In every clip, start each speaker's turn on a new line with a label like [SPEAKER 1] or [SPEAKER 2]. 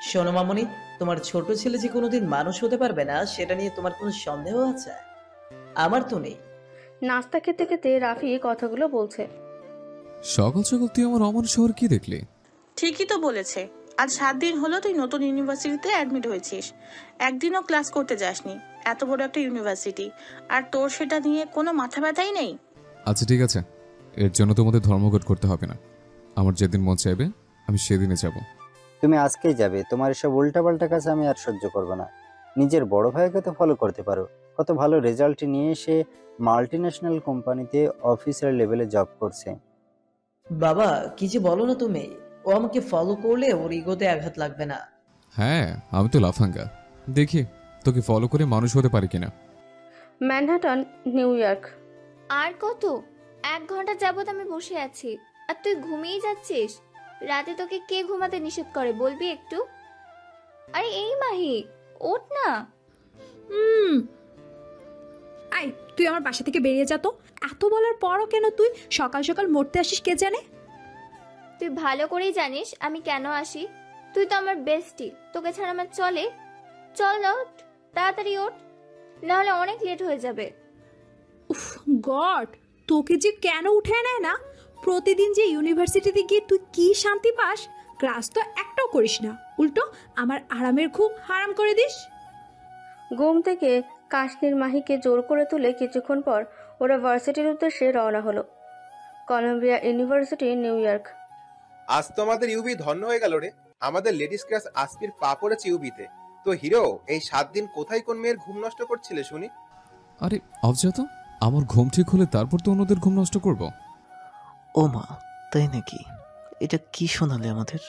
[SPEAKER 1] শোনো মামনি, তোমার ছোট ছেলে যে কোনোদিন মানুষ হতে পারবে না সেটা নিয়ে তোমার কোনো সন্দেহ আছে? আমার তো নেই।
[SPEAKER 2] নাস্তা খেতে খেতে রাফি কথাগুলো বলছে।
[SPEAKER 3] সকাল সকাল তুই আমার অমন শহর কি দেখলি?
[SPEAKER 4] ঠিকই তো বলেছে। আজ 7 দিন হলো তুই নতুন ইউনিভার্সিটিতে অ্যাডমিট হয়েছিস, একদিনও ক্লাস করতে যাসনি। এত বড় একটা ইউনিভার্সিটি, আর তোর সেটা নিয়ে কোনো মাথা ব্যথাই নেই।
[SPEAKER 3] আচ্ছা ঠিক আছে, এর জন্য তোমাদের ধর্মঘট করতে হবে না। আমার যেদিন মন চাইবে আমি সেদিনে যাব।
[SPEAKER 5] তুমি আজকেই যাবে? তোমার এসব উল্টাপাল্টা কাজ আমি আর সহ্য করবো না। নিজের বড় ভাইকে তো ফলো করতে পারো। কত ভালো রেজাল্ট নিয়ে সে মাল্টি ন্যাশনাল কোম্পানিতে অফিসার লেভেলে জব করছে।
[SPEAKER 1] বাবা, কি যে বলো না তুমি! ও আমাকে ফলো করলে ওর ইগোতে আঘাত লাগবে না?
[SPEAKER 3] হ্যাঁ, আমি তো লাফাঙ্গা। দেখি তোকে ফলো করে মানুষ হতে পারি কিনা।
[SPEAKER 2] Manhattan, new York.
[SPEAKER 6] আর কত? 1 ঘন্টা যাবত আমি বসে আছি, আর তুই ঘুমিয়ে যাচ্ছিস। রাতে তোকে কে ঘুমাতে নিষেধ করে বলবি একটু? আরে এই মাহি, ওঠ না।
[SPEAKER 7] হুম। আই, তুই আমার বাসা থেকে বেরিয়ে যা তো। এত বলার পরও কেন তুই সকাল সকাল মরতে আসিস কে জানে?
[SPEAKER 6] তুই ভালো করেই জানিস আমি কেন আসি। তুই তো আমার বেস্টি, তোকে ছাড়া আমার চলে? চল না, ওঠ, তাড়াতাড়ি ওঠ, নাহলে অনেক লেট হয়ে যাবে।
[SPEAKER 7] উফ গড, তোকে যে কেন উঠে নেয় না? প্রতিদিন যে ইউনিভার্সিটিতে গিয়ে তুই কি শান্তি পাস? ক্লাস তো একটাও করিস না, উল্টো আমার আরামের ঘুম হারাম করে দিস।
[SPEAKER 2] ঘুম থেকে কাশ্মীর মাহিকে জোর করে তুলে কিছুক্ষণ পর ওরা ভার্সিটির উদ্দেশ্যে রওনা হলো। Columbia university, New York.
[SPEAKER 8] আজ তো আমাদের ইউবি ধন্য হয়ে গেল রে। আমাদের লেডিস ক্লাস আজকের পা পড়েছে ইউবিতে। তো হিরো, এই 7 দিন কোথায় কোন মেয়ের ঘুম নষ্ট করছিলে শুনি?
[SPEAKER 3] আরে অবজাত, আমার ঘুম ঠিক হলে তারপর তো অন্যদের ঘুম নষ্ট করব।
[SPEAKER 9] ও মা, তাই নাকি? এটা কি শোনালে আমাদের?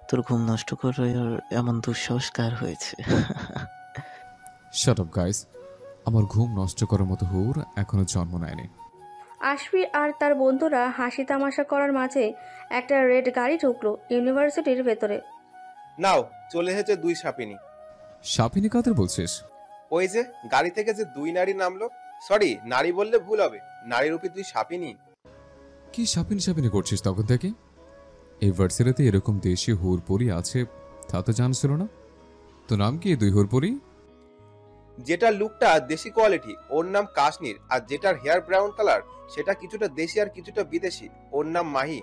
[SPEAKER 9] তোর ঘুম নষ্ট করে আর এমন দুঃসাহস কার হয়েছে?
[SPEAKER 3] শাট আপ গাইস, আমার ঘুম নষ্ট করার মতো হুর এখনো জন্ম নেয়নি।
[SPEAKER 2] আশফি আর তার বন্ধুরা হাসি তামাশা করার মাঝে একটা রেড গাড়ি ঢুকলো ইউনিভার্সিটির ভেতরে।
[SPEAKER 8] নাও, চলে এসেছে 2 সাপিনী।
[SPEAKER 3] সাপিনী কাদের বলছিস?
[SPEAKER 8] ওই যে গাড়ি থেকে যে 2 নারী নামলো। সরি, নারী বললে ভুল হবে, নারীরূপী 2 সাপিনী।
[SPEAKER 3] কি সাপিনী সাপিনী করছিস তখন থেকে? এই ভার্সিটিতে এরকম দেশি হুরপরি আছে তা তো জানছিল না। তো নাম কি 2 হুরপরি?
[SPEAKER 8] যেটার লুকটা দেশি কোয়ালিটি ওর নাম কাশ্মীর, আর যেটার হেয়ার ব্রাউন কালার সেটা কিছুটা দেশি আর কিছুটা বিদেশি, ওর নাম মাহি।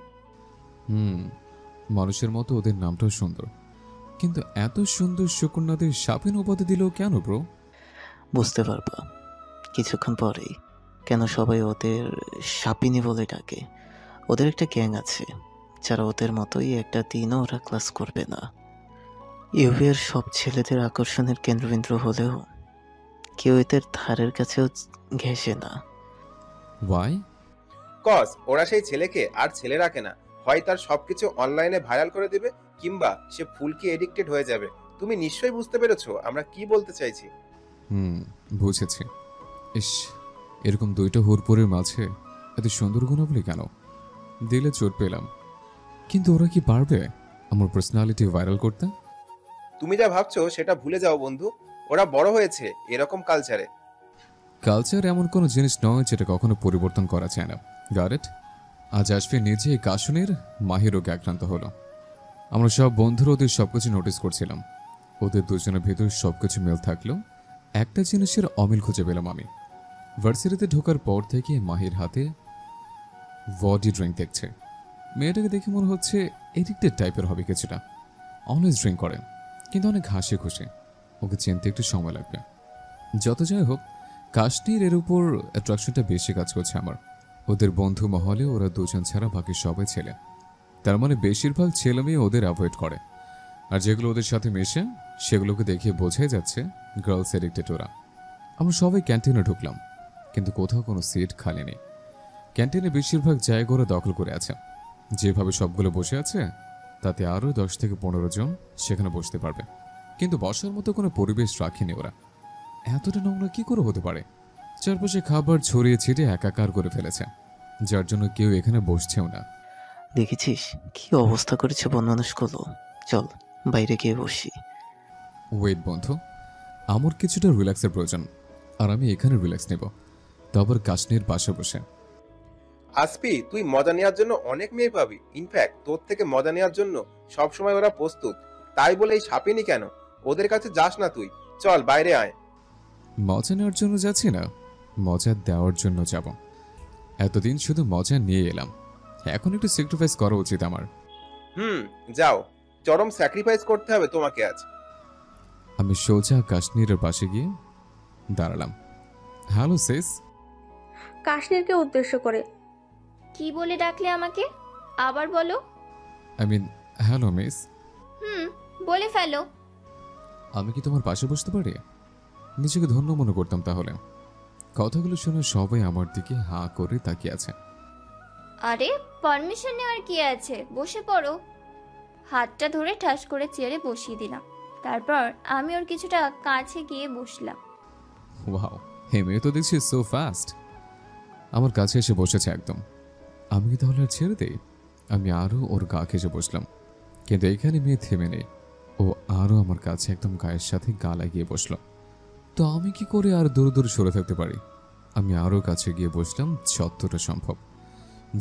[SPEAKER 3] মানুষের মতো ওদের নামটাও সুন্দর, কিন্তু এত সুন্দর সুকন্যাদের সাপিন উপাধি দিল কেন ব্রো?
[SPEAKER 9] বুঝতে পারবা কিছুক্ষণ পরেই কেন সবাই ওদের সাপিনী বলে ডাকে। ওদের একটা গ্যাং আছে যারা ওদের মতোই একটা দিনও ওরা ক্লাস করবে না। ইউভির সব ছেলেদের আকর্ষণের কেন্দ্রবিন্দু হলেও কেউ এদের ধারের কাছেও ঘেঁষে না।
[SPEAKER 3] ওয়াই?
[SPEAKER 8] কজ ওরা সেই ছেলেকে আর ছেলে রাখে না। হয় তার সবকিছু অনলাইনে ভাইরাল করে দেবে, কিংবা সে ফুলকি এডিক্টেড হয়ে যাবে। তুমি নিশ্চয়ই বুঝতে পেরেছো আমরা কি বলতে চাইছি।
[SPEAKER 3] বুঝেছি। ইস, এরকম 2টা হুরপুরের মাঝে এত সুন্দর গুণাবলী কেন? দিলে চোট পেলাম, কিন্তু ওরা কি পারবে আমার পার্সোনালিটি ভাইরাল করতে?
[SPEAKER 8] তুমি যা ভাবছো সেটা ভুলে যাও বন্ধু। ওরা বড় হয়েছে এরকম কালচারে।
[SPEAKER 3] কালচার এমন কোনো জিনিস নয় যেটা কখনো পরিবর্তন করা যায় না। Got it? আজ আসবে নিজে কাশুনের মাহি রোগে আক্রান্ত হলো। আমরা সব বন্ধুরা ওদের সবকিছু নোটিস করছিলাম। ওদের দুজনের ভেতর সবকিছু মিল থাকলেও একটা জিনিসের অমিল খুঁজে পেলাম আমি। ভার্সিটিতে ঢোকার পর থেকে মাহির হাতে বডি ড্রিঙ্ক দেখছে। মেয়েটাকে দেখে মনে হচ্ছে এডিক্টেড টাইপের হবে কিছুটা। অলওয়েজ ড্রিঙ্ক করে, কিন্তু অনেক হাসি খুশি। ওকে চিনতে একটু সময় লাগবে। যত যাই হোক, কাশ্মীর এর উপর অ্যাট্রাকশনটা বেশি কাজ করছে আমার। ওদের বন্ধু মহলে ওরা দুজন ছাড়া বাকি সবাই ছেলে। তার মানে বেশিরভাগ ছেলে মেয়ে ওদের অ্যাভয়েড করে, আর যেগুলো ওদের সাথে মেশে সেগুলোকে দেখে বোঝাই যাচ্ছে গার্লস এডিক্টেড ওরা। আমরা সবাই ক্যান্টিনে ঢুকলাম, কিন্তু কোথাও কোনো সিট খালি নেই। ক্যান্টিনে বেশিরভাগ জায়গা ওরা দখল করে আছে। যেভাবে সবগুলো বসে আছে তাতে আরও 10 থেকে 15 জন সেখানে বসতে পারবে, কিন্তু বসার মতো কোনো পরিবেশ রাখেনি ওরা। এতটা নোংরা কি করে হতে পারে? চারপাশে খাবার ছড়িয়ে ছিটিয়ে একাকার করে ফেলেছে, যার জন্য কেউ এখানে বসছেও না।
[SPEAKER 9] দেখেছিস কি অবস্থা করেছে বনমানুষগুলো? চল বাইরে গিয়ে বসি।
[SPEAKER 3] ওয়েট বন্ধু, আমার কিছুটা রিল্যাক্সের প্রয়োজন, আর আমি এখানে রিল্যাক্স নেব, তো আবার কাশ্মীর পাশে বসে।
[SPEAKER 8] আসপি, তুই মজা নেওয়ার জন্য অনেক মেয়ে পাবি। ইনফ্যাক্ট তোর থেকে মজা নেওয়ার জন্য সবসময় ওরা প্রস্তুত। তাই বলে এই সাপিনি কেন, ওদের কাছে যাস না তুই। চল বাইরে আয়।
[SPEAKER 3] মজা নেওয়ার জন্য যাচ্ছি না, মজা দেওয়ার জন্য যাব। এতদিন শুধু মজা নিয়ে এলাম, এখন একটু স্যাক্রিফাইস করা উচিত আমার।
[SPEAKER 8] যাও, চরম স্যাক্রিফাইস করতে হবে তোমাকে আজ।
[SPEAKER 3] আমি সোজা কাশ্মীরের পাশে গিয়ে দাঁড়ালাম। Hello sis.
[SPEAKER 2] কাশ্মীরকে উদ্দেশ্য করে।
[SPEAKER 6] কি বলে ডাকলে আমাকে? আবার বলো।
[SPEAKER 3] I mean hello miss.
[SPEAKER 6] বলে ফেলো।
[SPEAKER 3] আমি কি তোমার পাশে বসতে পারি? নিজেকে ধন্য মনে করতাম তাহলে। কথাগুলো শুনে সবাই আমার দিকে হাঁ করে তাকিয়ে আছে।
[SPEAKER 6] আরে পারমিশন নেওয়ার কি আছে, বসে পড়ো। হাতটা ধরে ঠাস করে চেয়ারে বসিয়ে দিলাম। তারপর আমি ওর কিছুটা কাছে গিয়ে বসলাম।
[SPEAKER 3] ওয়াও, হে মেয়ে তো দেখছি সো ফাস্ট। আমার কাছে এসে বসেছে একদম। আমি কি তাহলে আর ছেড়ে দেই? আমি আরও ওর গা ঘেঁষে বসলাম, কিন্তু এখানে মেয়ে থেমে নেই। ও আরও আমার কাছে একদম গায়ের সাথে গা লাগিয়ে বসলো। তো আমি কি করে আর দূরে দূরে সরে থাকতে পারি? আমি আরও কাছে গিয়ে বসলাম যতটা সম্ভব।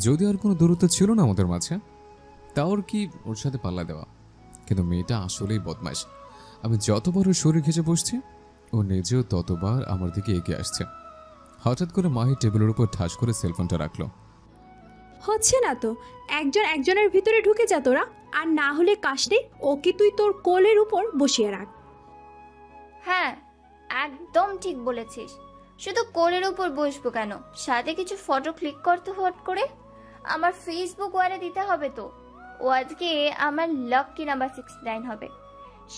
[SPEAKER 3] যদি আর কোনো দূরত্ব ছিল না আমাদের মাঝে, তাও কি ওর সাথে পাল্লা দেওয়া। কিন্তু মেয়েটা আসলেই বদমাইশ। আমি যতবার ওর শরীর ঘেঁচে বসছি, ও নিজেও ততবার আমার দিকে এগিয়ে আসছে। হঠাৎ করে মাহি টেবিলের উপর ঠাস করে সেলফোনটা রাখলো।
[SPEAKER 7] হচ্ছে না তো, একজন একজনের ভিতরে ঢুকে যা তোরা, আর না হলে কাশনি ওকে তুই তোর কোলের উপর বসিয়ে রাখ।
[SPEAKER 6] হ্যাঁ, একদম ঠিক বলেছিস। শুধু কোলের উপর বসবো কেন, সাথে কিছু ফটো ক্লিক করতে হট করে আমার ফেসবুক ওয়ালে দিতে হবে তো। ও আজকে আমার লাকি নাম্বার 69 হবে।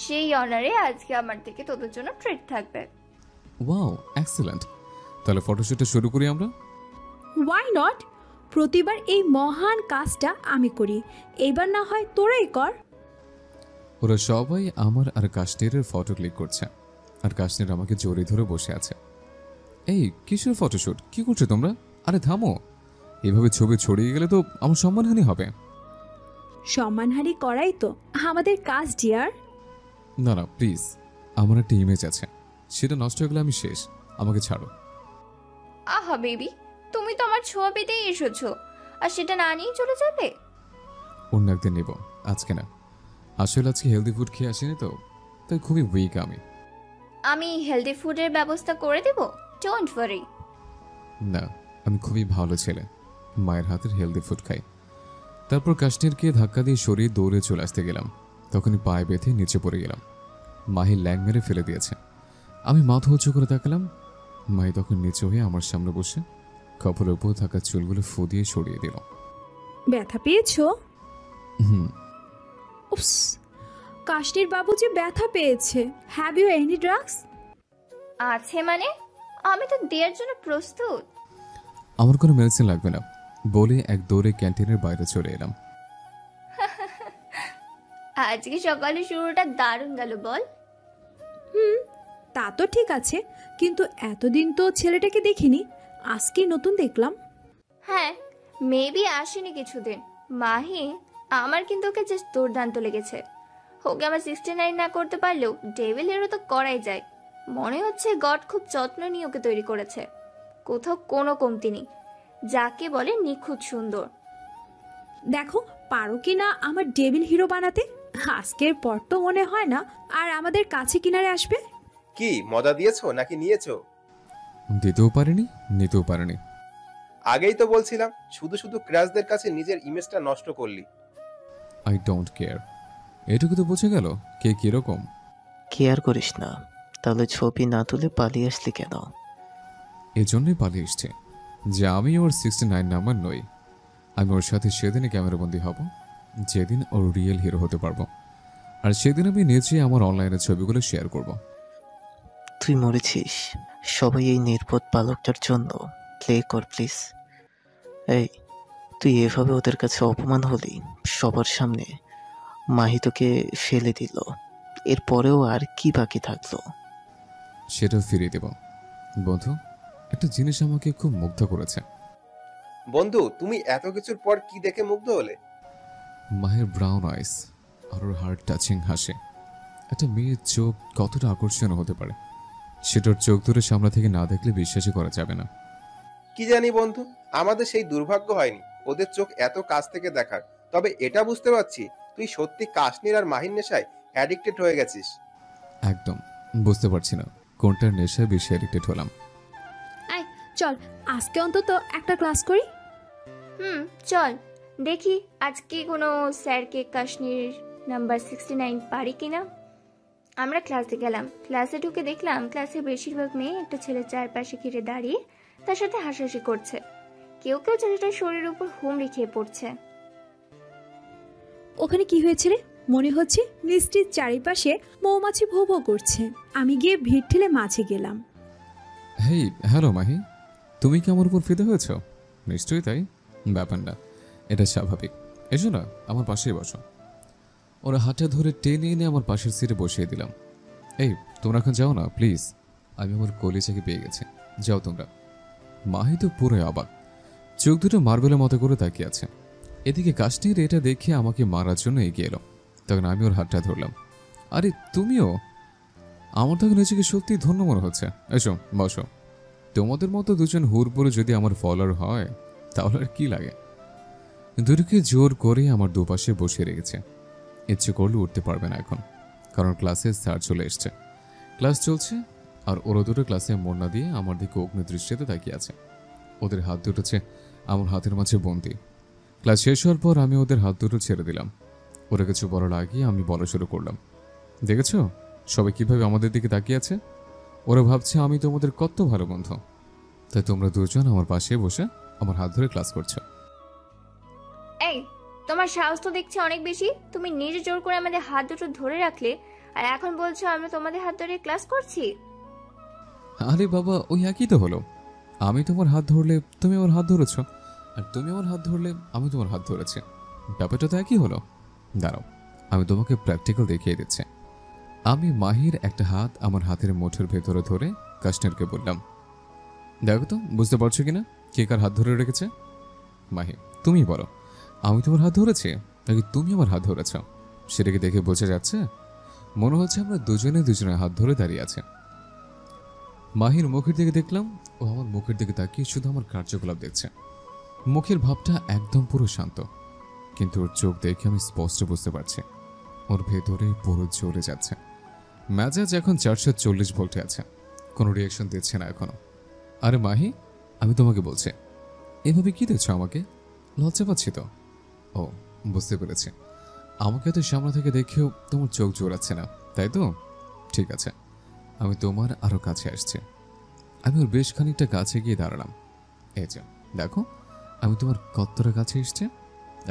[SPEAKER 6] সেই অনারে আজকে আমার থেকে তোদের জন্য ট্রিট থাকবে।
[SPEAKER 3] Wow, excellent. তাহলে ফটোশুটটা শুরু করি আমরা।
[SPEAKER 7] Why not? প্রতিবার এই মহান কাজটা আমি করি, এইবার না হয় তোরাই কর।
[SPEAKER 3] ওরা সবাই আমার আর কাশ্মীরের ফটো ক্লিক করছে, আর কাশ্মীর আমাকে জড়িয়ে ধরে বসে আছে। এই কিসের ফটোশুট, কি করছো তোমরা? আরে থামো, এভাবে ছবি ছড়িয়ে গেলে তো আমার সম্মানহানি হবে।
[SPEAKER 7] সম্মানহানি করাই তো আমাদের কাজ ডিয়ার।
[SPEAKER 3] না না প্লিজ, আমার একটা ইমেজ আছে, সেটা নষ্ট হয়ে গেলে আমি শেষ। আমাকে ছাড়ো।
[SPEAKER 6] আহা বেবি, তুমি তো আমার ছোঁয়া পেতেই এসেছো, আর সেটা না নিয়েই চলে যাবে?
[SPEAKER 3] অন্য একদিন নেব, আজকে না। আসলে আজকে হেলদি ফুড খেয়ে আসিনি তো, তাই খুবই উইক আমি।
[SPEAKER 6] আমি হেলদি ফুডের ব্যবস্থা করে দেব, ডোন্ট ওয়ারি।
[SPEAKER 3] না, আমি খুবই ভালো ছেলে, মায়ের হাতের হেলদি ফুড খাই। তারপর কাশ্মীরকে ধাক্কা দিয়ে সরিয়ে দৌড়ে চলে আসতে গেলাম, তখনই পায়ে বেঁধে নিচে পড়ে গেলাম। মাহি ল্যাং মেরে ফেলে দিয়েছে। আমি মাথা উঁচু করে তাকালাম। মাহি তখন নিচে হয়ে আমার সামনে বসে কপালের উপর থাকা চুলগুলো ফু দিয়ে সরিয়ে দিল।
[SPEAKER 7] ব্যথা পেয়েছো?
[SPEAKER 3] হুম।
[SPEAKER 7] উপস, কাশ্মীর বাবু যে ব্যথা পেয়েছে। Have you any drugs?
[SPEAKER 6] আছে মানে? আমি তো দেওয়ার জন্য প্রস্তুত।
[SPEAKER 3] আমার কোনো মেডিসিন লাগবে না বলে এক দৌড়ে ক্যান্টিনের বাইরে চলে এলাম।
[SPEAKER 6] আজকে সকালে শুরুটা দারুণ গেল বল।
[SPEAKER 7] তা তো ঠিক আছে, কিন্তু এতদিন তো ছেলেটাকে দেখিনি, আজকে নতুন দেখলাম।
[SPEAKER 6] হ্যাঁ, মেবি আসেনি কিছুদিন। মাহি, আমার কিন্তু ওকে জাস্ট দুর্দান্ত লেগেছে। ওকে আমার 69 না করতে পারলেও ডেভিল হিরো তো করাই যায়। মনে হচ্ছে গড খুব যত্ন নিয়ে ওকে তৈরি করেছে, কোথাও কোনো কমতি নেই, যাকে বলে নিখুঁত সুন্দর।
[SPEAKER 7] দেখো পারো কি না আমার ডেভিল হিরো বানাতে। আজকের পর তো মনে হয় না আর আমাদের কাছে কিনারে আসবে।
[SPEAKER 8] কি মজা দিয়েছো নাকি নিয়েছো?
[SPEAKER 3] দিতেও পারিনি, নিতেও পারিনি।
[SPEAKER 8] আগেই তো বলছিলাম, শুধু শুধু ক্রাশদের কাছে নিজের ইমেজটা নষ্ট করলি।
[SPEAKER 3] I don't care. এটুকু তো বুঝে গেল কে কিরকম।
[SPEAKER 9] কেয়ার করিস না, তাহলে ছবি না তুলে পালিয়ে আসলি কেন?
[SPEAKER 3] এজন্যই পালিয়ে এসছে যে আমি ওর 69 নাম্বার নই। আমি ওর সাথে সেদিনই ক্যামেরাবন্দি হব, যেদিন ওর রিয়েল হিরো হতে পারবো। আর সেদিন আমি নিজে আমার অনলাইনে ছবিগুলো শেয়ার করব।
[SPEAKER 9] তুই মরেছিস, সবাই এই নির্বোধ বালকটার জন্য। প্লে কর প্লিজ। এই, তুই এভাবে ওদের কাছে অপমান হলি সবার সামনে। মাহি তোকে ফেলে দিল, এরপরেও আর কি বাকি থাকলো?
[SPEAKER 3] সেটাও ফিরিয়ে দেব। বন্ধু, একটা জিনিস আমাকে খুব মুগ্ধ করেছে।
[SPEAKER 8] বন্ধু, তুমি এত কিছুর পর কি দেখে মুগ্ধ হলে?
[SPEAKER 3] মাহের ব্রাউন আইস আর ওর হার্ট টাচিং হাসে। একটা মেয়ের চোখ কতটা আকর্ষণীয় হতে পারে সেটার চোখ ধরে সামনে থেকে না দেখলে বিশ্বাসই করা যাবে না।
[SPEAKER 8] কি জানি বন্ধু, আমাদের সেই দুর্ভাগ্য হয়নি ওদের চোখ এত কাছ থেকে দেখার। তবে এটা বুঝতে পারছি তুই সত্যি কাশ্মীর আর মাহির নেশায় অ্যাডিক্টেড হয়ে গেছিস।
[SPEAKER 3] একদম বুঝতে পারছি না কোনটার নেশায় বেশি অ্যাডিক্টেড হলাম।
[SPEAKER 7] আয় চল আজকে অন্তত একটা ক্লাস করি।
[SPEAKER 6] চল দেখি আজকে কোনো স্যারকে কাশ্মীর নাম্বার 69 পারি কিনা। আমরা ক্লাসে গেলাম। ক্লাসে ঢুকে দেখলাম ক্লাসের বেশিরভাগ মেয়ে একটা ছেলের চারপাশে ঘিরে দাঁড়িয়ে তার সাথে হাসাহাসি করছে। কেউ কেউ ছেলেটার শরীরের উপর হুমড়ি খেয়ে পড়ছে।
[SPEAKER 7] ওখানে কি হয়েছে রে? মনে হচ্ছে মিষ্টির চারিপাশে মৌমাছি ভো ভো করছে। আমি গিয়ে ভিড় ঠেলে মাঝে গেলাম।
[SPEAKER 3] হেই হ্যালো মাহি, তুমি কি আমার উপর ফিদে হয়েছ? নিশ্চয়ই তাই, ব্যাপার না, এটা স্বাভাবিক। এসো না, আমার পাশেই বসো। ওরা হাতটা ধরে টেনে এনে আমার পাশের সিটে বসিয়ে দিলাম। এই তোমরা এখন যাও না প্লিজ, আমি আমার কলিজাকে পেয়ে গেছি, যাও তোমরা। মাহি তো পুরোই অবাক, চোখ দুটো মার্বেলের মতো করে তাকিয়ে আছে। এদিকে কাশ্মীর এটা দেখে আমাকে মারার জন্য এগিয়ে এলো। তখন আমি ওর হাতটা ধরলাম। আরে তুমিও? আমার তখন নিজেকে সত্যি ধন্য মনে হচ্ছে। এসো বসো। তোমাদের মতো দুজন হুড়পুরে যদি আমার ফলোয়ার হয় তাহলে আর কি লাগে। দুটোকে জোর করে আমার দুপাশে বসিয়ে রেখেছে। ইচ্ছে করলে উঠতে পারবে না এখন, কারণ ক্লাসে স্যার চলে এসছে। ক্লাস চলছে আর ওরা দুটো ক্লাসে মন না দিয়ে আমার দিকে অগ্নি দৃষ্টিতে তাকিয়ে আছে। ওদের হাত দুটো আমার হাতের মাঝে বন্দি। ক্লাস শেষ হওয়ার পর আমি ওদের হাত দুটো ছেড়ে দিলাম। ওরা কিছু বলার আগে আমি বলা শুরু করলাম। দেখেছ সবাই কিভাবে আমাদের দিকে তাকিয়ে আছে? ওরা ভাবছে আমি তোমাদের কত ভালো বন্ধু, তাই তোমরা দুজন আমার পাশে বসে আমার হাত ধরে ক্লাস করছো।
[SPEAKER 6] এই তোমার সাহস তো দেখছি অনেক বেশি। তুমি নিজে জোর করে আমাদের হাত দুটো ধরে রাখলে আর এখন বলছো আমরা তোমাদের হাত ধরে ক্লাস করছি।
[SPEAKER 3] আরে বাবা, ওই একই তো হলো। আমি তোমার হাত ধরলে তুমি আমার হাত ধরেছ, আর তুমি আমার হাত ধরলে আমি তোমার হাত ধরেছি। ব্যাপারটা তো একই হলো। দাঁড়াও, আমি তোমাকে প্র্যাকটিক্যাল দেখিয়ে দিচ্ছি। আমি মাহির একটা হাত আমার হাতের মুঠের ভেতরে ধরে কাশ্মীরকে বললাম, দেখো তো বুঝতে পারছো কিনা কে কার হাত ধরে রেখেছে? মাহি তুমি বলো, আমি তোমার হাত ধরেছি নাকি তুমি আমার হাত ধরেছ? সেটাকে দেখে বোঝা যাচ্ছে। মনে হচ্ছে আমরা দুজনে দুজনের হাত ধরে দাঁড়িয়ে আছে। মাহির মুখের দিকে দেখলাম, ও আমার মুখের দিকে তাকিয়ে শুধু আমার কার্যকলাপ দেখছে। মুখের ভাবটা একদম পুরো শান্ত, কিন্তু ওর চোখ দেখে আমি স্পষ্ট বুঝতে পারছি ওর ভেতরে পুরো জ্বলে যাচ্ছে। মেজাজ এখন 440 ভোল্টে আছে, কোনো রিয়াকশন দিচ্ছে না এখনো। আরে মাহি, আমি তোমাকে বলছি, এভাবে কি দিচ্ছ আমাকে? লজ্জা পাচ্ছি তো? ও বুঝতে পেরেছি, আমাকে তো সামনে থেকে দেখেও তোমার চোখ জোড়াচ্ছে না, তাই তো? ঠিক আছে, আমি তোমার আরো কাছে আসছি। আমি ওর বেশ খানিকটা কাছে গিয়ে দাঁড়ালাম। এই যে দেখো, আমি তোমার কতটা কাছে এসছে।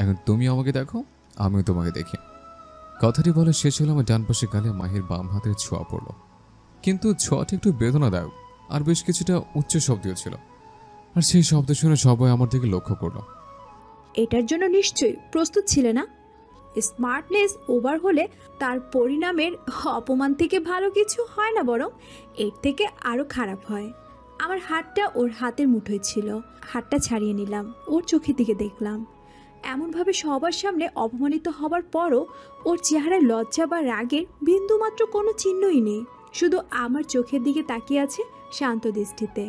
[SPEAKER 3] এখন তুমি আমাকে দেখো, আমিও তোমাকে দেখি। কথাটি বলে শেষ হলো আমার ডান পাশে গালে মাহির বাম হাতের ছোঁয়া পড়লো, কিন্তু ছোঁয়াটা একটু বেদনাদায়ক আর বেশ কিছুটা উচ্চ শব্দীয় ছিল। আর সেই শব্দ শুনে সবাই আমার দিকে লক্ষ্য করলো।
[SPEAKER 7] এটার জন্য নিশ্চয়ই প্রস্তুত ছিলে না। স্মার্টনেস ওভার হলে তার পরিণামের অপমান থেকে ভালো কিছু হয় না, বরং এর থেকে আরও খারাপ হয়। আমার হাতটা ওর হাতের মুঠোয় ছিল, হাতটা ছাড়িয়ে নিলাম, ওর চোখের দিকে দেখলাম। এমনভাবে সবার সামনে অপমানিত হবার পরও ওর চেহারায় লজ্জা বা রাগের বিন্দুমাত্র কোনো চিহ্নই নেই, শুধু আমার চোখের দিকে তাকিয়ে আছে শান্ত দৃষ্টিতে।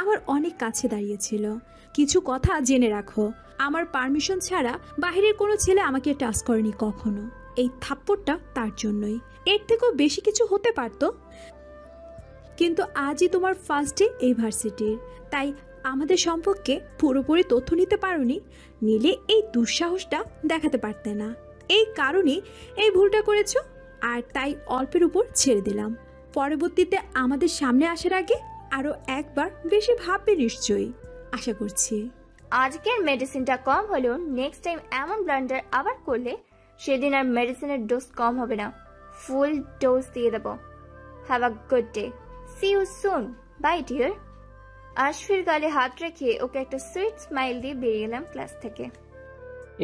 [SPEAKER 7] আমার অনেক কাছে দাঁড়িয়েছিল। কিছু কথা জেনে রাখো, আমার পারমিশন ছাড়া বাইরের কোনো ছেলে আমাকে টাচ করেনি কখনো। এই থাপ্পড়টা তার জন্যই, এর থেকেও বেশি কিছু হতে পারতো। কিন্তু আজই তোমার ফার্স্ট ডে এই ভার্সিটির, তাই আমাদের সম্পর্কে পুরোপুরি তথ্য নিতে পারোনি, নিলে এই দুঃসাহসটা দেখাতে পারতে না। এই কারণেই এই ভুলটা করেছো, আর তাই অল্পের উপর ছেড়ে দিলাম। পরবর্তীতে আমাদের সামনে আসার আগে আরও একবার বেশি ভাববে নিশ্চয়ই, আশা করছি।
[SPEAKER 6] আজকের মেডিসিনটা কম হলেও নেক্সট টাইম এমন ব্লান্ডার আবার করলে সেদিন আর মেডিসিনের ডোজ কম হবে না, ফুল ডোজ দিয়ে দেবো। Have a good day, see you soon, bye dear. আশফির গালে হাত রেখে ওকে একটা সুইট স্মাইল দিয়ে বেরিয়ে গেলাম ক্লাস থেকে।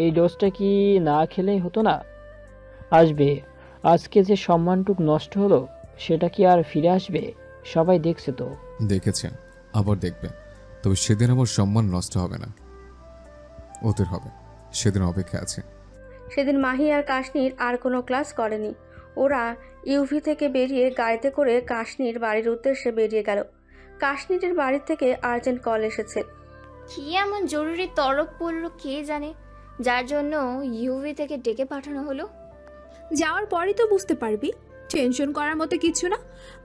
[SPEAKER 10] এই ডোজটা কি না খেলেই হতো না? আসবে। আজকে যে সম্মানটুক নষ্ট হলো সেটা কি আর ফিরে আসবে? সবাই দেখছে তো।
[SPEAKER 3] দেখেছে, আবার দেখবে, তবে সেদিন আমার সম্মান নষ্ট হবে না, ওদের হবে। সেদিন অপেক্ষা আছে।
[SPEAKER 2] সেদিন মাহি আর কাশনির আর কোনো ক্লাস করেনি। ওরা ইউভি থেকে বেরিয়ে গাড়িতে করে কাশনির বাড়ির উদ্দেশ্যে বেরিয়ে গেল। কাশ্মীরের বাড়ি থেকে আর্জেন্ট কল এসেছে।
[SPEAKER 6] কি এমন জরুরি তরফ পড়লো কে জানে, যার জন্য ইউভি থেকে ডেকে পাঠানো হলো।
[SPEAKER 7] যাওয়ার পরেই তো বুঝতে পারবি। টেনশন করার মতো কিছু না।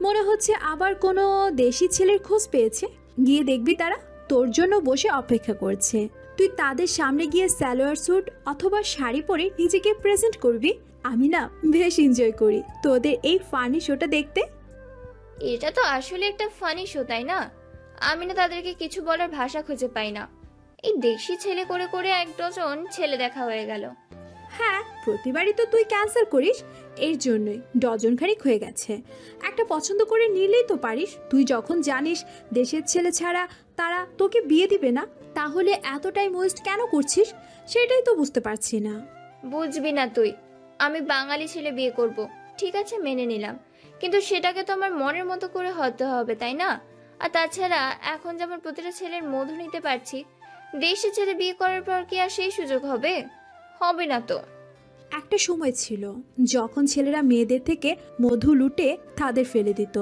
[SPEAKER 7] মনে হচ্ছে আবার কোনো দেশি ছেলের খোঁজ পেয়েছে। গিয়ে দেখবি তারা তোর জন্য বসে অপেক্ষা করছে। তুই তাদের সামনে গিয়ে সালোয়ার স্যুট অথবা শাড়ি পরে নিজেকে প্রেজেন্ট করবি। আমি না বেশ এনজয় করি তোদের এই ফানি শোটা দেখতে।
[SPEAKER 6] এটা তো আসলে একটা ফানি শো, তাই না? আমি না তাদেরকে কিছু বলার ভাষা খুঁজে পাই না। এই দেশি ছেলে করে করে 1 ডজন ছেলে দেখা হয়ে গেল।
[SPEAKER 7] হ্যাঁ, প্রতিবারই তো তুই ক্যান্সেল করিস, এর জন্যই ডজন খানিক হয়ে গেছে। একটা পছন্দ করে নিলেই তো পারিস। তুই যখন জানিস দেশের ছেলে ছাড়া তারা তোকে বিয়ে দিবে না, তাহলে এত টাইম ওয়েস্ট কেন করছিস সেটাই তো বুঝতে পারছি না।
[SPEAKER 6] বুঝবি না তুই, আমি বাঙালি ছেলে বিয়ে করব, ঠিক আছে মেনে নিলাম, কিন্তু সেটাকে তো আমার মনের মতো করে হতে হবে, তাই না? আর তাছাড়া এখন যেমন প্রতিটা ছেলের মধু নিতে পারছি, দেশি ছেলে বিয়ে করার পর কি আর সেই সুযোগ হবে? হবে না তো।
[SPEAKER 7] একটা সময় ছিল যখন ছেলেরা মেয়েদের থেকে মধু লুটে তাদের ফেলে দিত।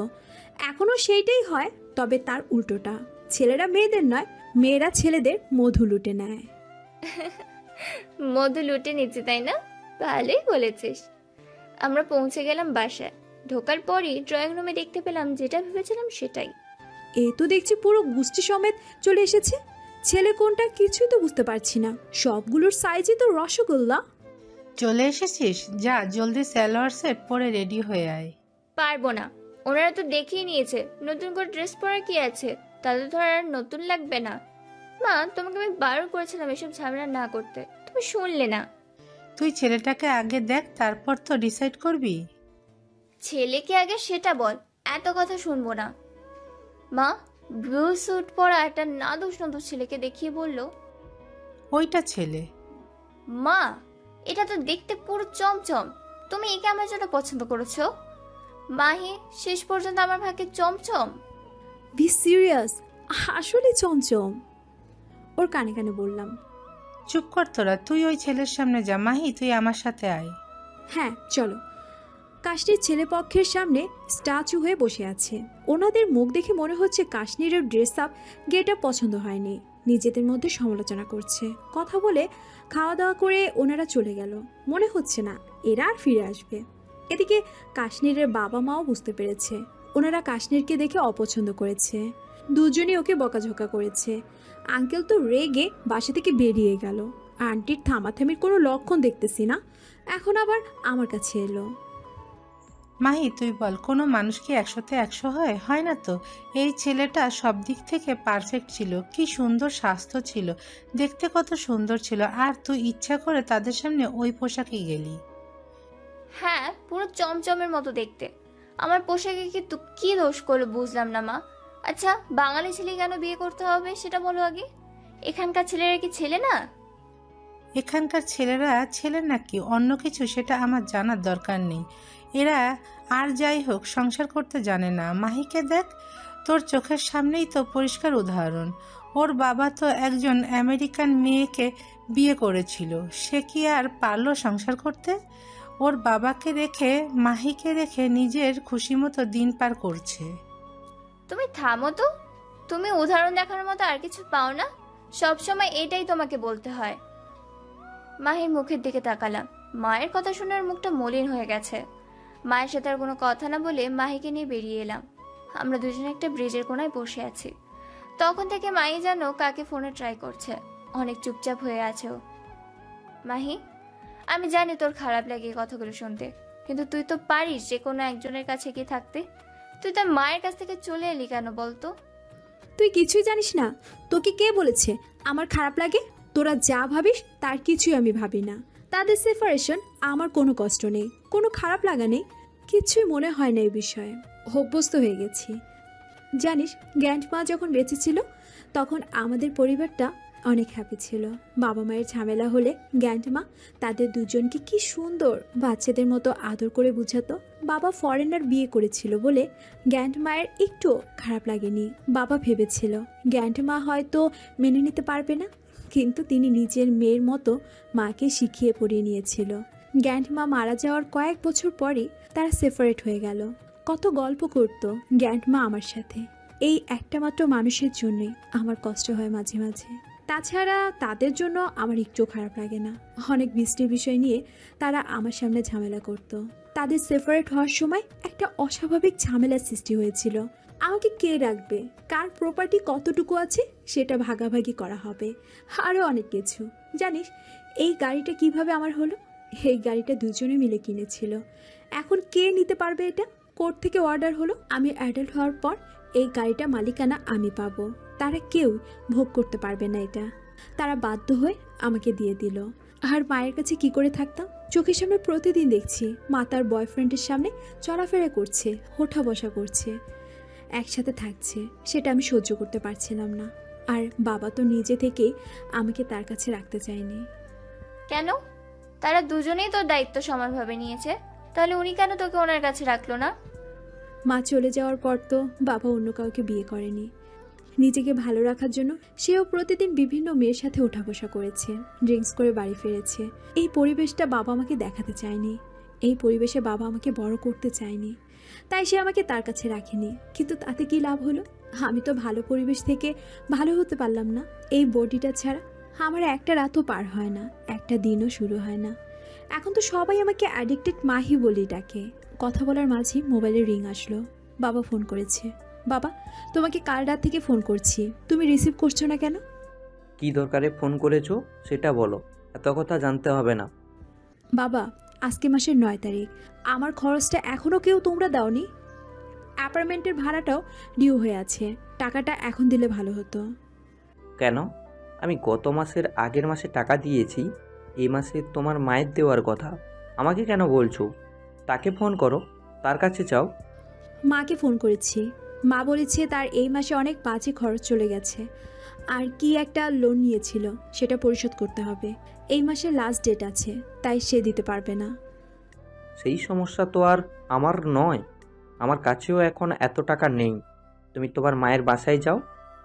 [SPEAKER 7] এখনো সেইটাই হয়, তবে তার উল্টোটা। ছেলেরা মেয়েদের নয়, মেয়েরা ছেলেদের মধু লুটে নেয়।
[SPEAKER 6] মধু লুটে নিচ্ছি, তাই না? ভালোই বলেছিস। আমরা পৌঁছে গেলাম বাসায়। ঢোকার পরই ড্রয়িং রুমে দেখতে পেলাম যেটা ভেবেছিলাম সেটাই।
[SPEAKER 7] এ তো দেখছি পুরো গোষ্ঠী সমেত চলে এসেছে। ছেলে কোনটা কিছুই তো বুঝতে পারছি না। সবগুলোর সাইজই তো রসগোল্লা।
[SPEAKER 11] চলে এসেছিস? যা জলদি সালোয়ার সেট পরে রেডি হয়ে আয়।
[SPEAKER 6] পারবো না, ওনারা তো দেখিয়ে নিয়েছে। নতুন করে ড্রেস পরা কি আছে, তাদের ধর আর নতুন লাগবে না। মা, তোমাকে আমি বারণ করেছিলাম এসব ঝামেলা না করতে, তুমি শুনলে না।
[SPEAKER 11] তুই ছেলেটাকে আগে দেখ, তারপর তো ডিসাইড করবি।
[SPEAKER 6] ছেলেকে আগে সেটা বল, এত কথা শুনবো না। মা, ব্লু স্যুট পরা একটা নাদুস নদুস ছেলেকে দেখিয়ে বলল,
[SPEAKER 11] ওইটা ছেলে।
[SPEAKER 6] মা, এটা তো দেখতে পুরো চমচম, তুমি একে আমার জন্য পছন্দ করেছো? মাহি, শেষ পর্যন্ত আমার ভাগ্যে চমচম।
[SPEAKER 7] বি সিরিয়াস, আসলে চমচম। ওর কানে কানে বললাম।
[SPEAKER 11] চুপ কর তোরা, তুই ওই ছেলের সামনে যা। মাহি, তুই আমার সাথে আয়।
[SPEAKER 7] হ্যাঁ চলো। কাশ্মীর ছেলেপক্ষের সামনে স্ট্যাচু হয়ে বসে আছে। ওনাদের মুখ দেখে মনে হচ্ছে কাশ্মীরের ড্রেস আপ গেটা পছন্দ হয়নি। নিজেদের মধ্যে সমালোচনা করছে। কথা বলে খাওয়া দাওয়া করে ওনারা চলে গেল। মনে হচ্ছে না এরা আর ফিরে আসবে। এদিকে কাশ্মীরের বাবা মাও বুঝতে পেরেছে ওনারা কাশ্মীরকে দেখে অপছন্দ করেছে। দুজনই ওকে বকাঝকা করেছে। আঙ্কেল তো রেগে বাসা থেকে বেরিয়ে গেল। আন্টির থামাথামির কোনো লক্ষণ দেখতেছি না। এখন আবার আমার কাছে এলো।
[SPEAKER 11] মাহি, তুই বল, কোনো মানুষ কি 100-তে 100 হয়? হয় না তো। এই ছেলেটা সব দিক থেকে পারফেক্ট ছিল। কি সুন্দর স্বাস্থ্য ছিল, দেখতে কত সুন্দর ছিল। আর তুই ইচ্ছা করে তাদের সামনে ওই পোশাকে গেলি।
[SPEAKER 6] হ্যাঁ, পুরো চমচমের মতো দেখতে। আমার পোশাকে কি কি দোষ করলো বুঝলাম না মা। আচ্ছা, বাঙালি ছেলে কেন বিয়ে করতে হবে সেটা বলো আগে। এখানকার ছেলেরা কি ছেলে না?
[SPEAKER 11] এখানকার ছেলেরা ছেলে নাকি অন্য কিছু সেটা আমার জানার দরকার নেই। এরা আর যাই হোক সংসার করতে জানে না। মাহিকে দেখ, তোর চোখের সামনেই তো পরিষ্কার উদাহরণ। ওর বাবা তো একজন আমেরিকান মেয়েকে বিয়ে করেছিল, সে কি আর পারলো সংসার করতে? ওর বাবাকে রেখে মাহিকে রেখে নিজের খুশি মতো দিন পার করছে।
[SPEAKER 6] তুমি থামো তো। তুমি উদাহরণ দেখানোর মতো আর কিছু পাও না? সবসময় এটাই তোমাকে বলতে হয়। মাহির মুখের দিকে তাকালাম। মায়ের কথা শোনার মুখটা মলিন হয়ে গেছে। মায়ের সাথে আর কোনো কথা না বলে মাহিকে নিয়ে বেরিয়ে এলাম। আমরা দুজনে একটা ব্রিজের কোনায় বসে আছি। তখন থেকে মাহি যেন কাকে ফোনে ট্রাই করছে। অনেক চুপচাপ হয়ে আছে ও। মাহি, আমি জানি তোর খারাপ লাগে এই কথাগুলো শুনতে, কিন্তু তুই তো পারিস যে কোনো একজনের কাছে গিয়ে থাকতে। তুই তোর মায়ের কাছ থেকে চলে এলি কেন বলতো?
[SPEAKER 7] তুই কিছুই জানিস না। তোকে কে বলেছে আমার খারাপ লাগে? তোরা যা ভাবিস তার কিছুই আমি ভাবি না। তাদের সেপারেশন আমার কোনো কষ্ট নেই, কোনো খারাপ লাগা নেই, কিছুই মনে হয় না এই বিষয়ে। অভ্যস্ত হয়ে গেছি। জানিস, গ্র্যান্ডমা যখন বেঁচে ছিল তখন আমাদের পরিবারটা অনেক হ্যাপি ছিল। বাবা মায়ের ঝামেলা হলে গ্র্যান্ডমা তাদের দুজনকে কি সুন্দর বাচ্চাদের মতো আদর করে বুঝাতো। বাবা ফরেনার বিয়ে করেছিল বলে গ্র্যান্ডমায়ের একটু খারাপ লাগেনি। বাবা ভেবেছিল গ্র্যান্ডমা হয়তো মেনে নিতে পারবে না, কিন্তু তিনি নিজের মেয়ের মতো মাকে শিখিয়ে পড়িয়ে নিয়েছিল। গ্র্যান্ডমা মারা যাওয়ার কয়েক বছর পরই তারা সেপারেট হয়ে গেল। কত গল্প করতো গ্র্যান্ডমা আমার সাথে। এই একটা মাত্র মানুষের জন্যই আমার কষ্ট হয় মাঝে মাঝে। তাছাড়া তাদের জন্য আমার একটু খারাপ লাগে না। অনেক বৃষ্টির বিষয় নিয়ে তারা আমার সামনে ঝামেলা করত। তাদের সেপারেট হওয়ার সময় একটা অস্বাভাবিক ঝামেলার সৃষ্টি হয়েছিল। আমাকে কে রাখবে, কার প্রপার্টি কতটুকু আছে সেটা ভাগাভাগি করা হবে, আরও অনেক কিছু। জানিস এই গাড়িটা কিভাবে আমার হলো? এই গাড়িটা দুজনে মিলে কিনেছিল। এখন কে নিতে পারবে এটা? কোর্ট থেকে অর্ডার হলো, আমি অ্যাডাল্ট হওয়ার পর এই গাড়িটা মালিকানা আমি পাবো। তারা কেউ ভোগ করতে পারবে না এটা। তারা বাধ্য হয়ে আমাকে দিয়ে দিল। আর মায়ের কাছে কি করে থাকতাম? চোখের সামনে প্রতিদিন দেখছি মা তার বয়ফ্রেন্ডের সামনে চলাফেরা করছে, ওঠা বসা করছে, একসাথে থাকছে। সেটা আমি সহ্য করতে পারছিলাম না। আর বাবা তো নিজে থেকেই আমাকে তার কাছে রাখতে চায়নি।
[SPEAKER 6] কেন? তারা দুজনেই তোর দায়িত্ব সমানভাবে নিয়েছে, তাহলে উনি কেন তোকে ওনার কাছে রাখলো না?
[SPEAKER 7] মা চলে যাওয়ার পর তো বাবা অন্য কাউকে বিয়ে করেনি। নিজেকে ভালো রাখার জন্য সেও প্রতিদিন বিভিন্ন মেয়ের সাথে ওঠা বসা করেছে, ড্রিঙ্কস করে বাড়ি ফিরেছে। এই পরিবেশটা বাবা আমাকে দেখাতে চায়নি। এই পরিবেশে বাবা আমাকে বড় করতে চায়নি, তাই সে আমাকে তার কাছে রাখেনি। কিন্তু তাতে কি লাভ হলো? আমি তো ভালো পরিবেশ থেকে ভালো হতে পারলাম না। এই বডিটা ছাড়া আমার একটা রাতও পার হয় না, একটা দিনও শুরু হয় না। এখন তো সবাই আমাকে অ্যাডিক্টেড মাহি বলি ডাকে। কথা বলার মাঝে মোবাইলে রিং আসলো। বাবা ফোন করেছে। বাবা, তোমাকে কাল রাত থেকে ফোন করছি, তুমি রিসিভ করছো না কেন?
[SPEAKER 12] কি দরকারে ফোন করেছো সেটা বলো, এত কথা জানতে হবে না।
[SPEAKER 7] বাবা, আজকে মাসের 9 তারিখ, আমার খরচটা এখনও কেউ তোমরা দাওনি। অ্যাপার্টমেন্টের ভাড়াটাও ডিউ হয়ে আছে, টাকাটা এখন দিলে ভালো হতো।
[SPEAKER 12] কেন? আমি গত মাসের আগের মাসে টাকা দিয়েছি, এই মাসে তোমার মায়ের দেওয়ার কথা, আমাকে কেন বলছো? তাকে ফোন করো, তার কাছে চাও।
[SPEAKER 7] মাকে ফোন করেছি, মা বলেছে তার এই মাসে অনেক বাজে খরচ চলে গেছে, আর কি একটা লোন নিয়েছিল সেটা পরিশোধ করতে হবে। এই মাসের লাস্ট ডেট আছে, তাই সে দিতে পারবে না।
[SPEAKER 12] সেই সমস্যা তো আর আমার নয়, আমার কাছেও এখন এত টাকা নেই। তুমি তোমার মায়ের বাসায় যাও,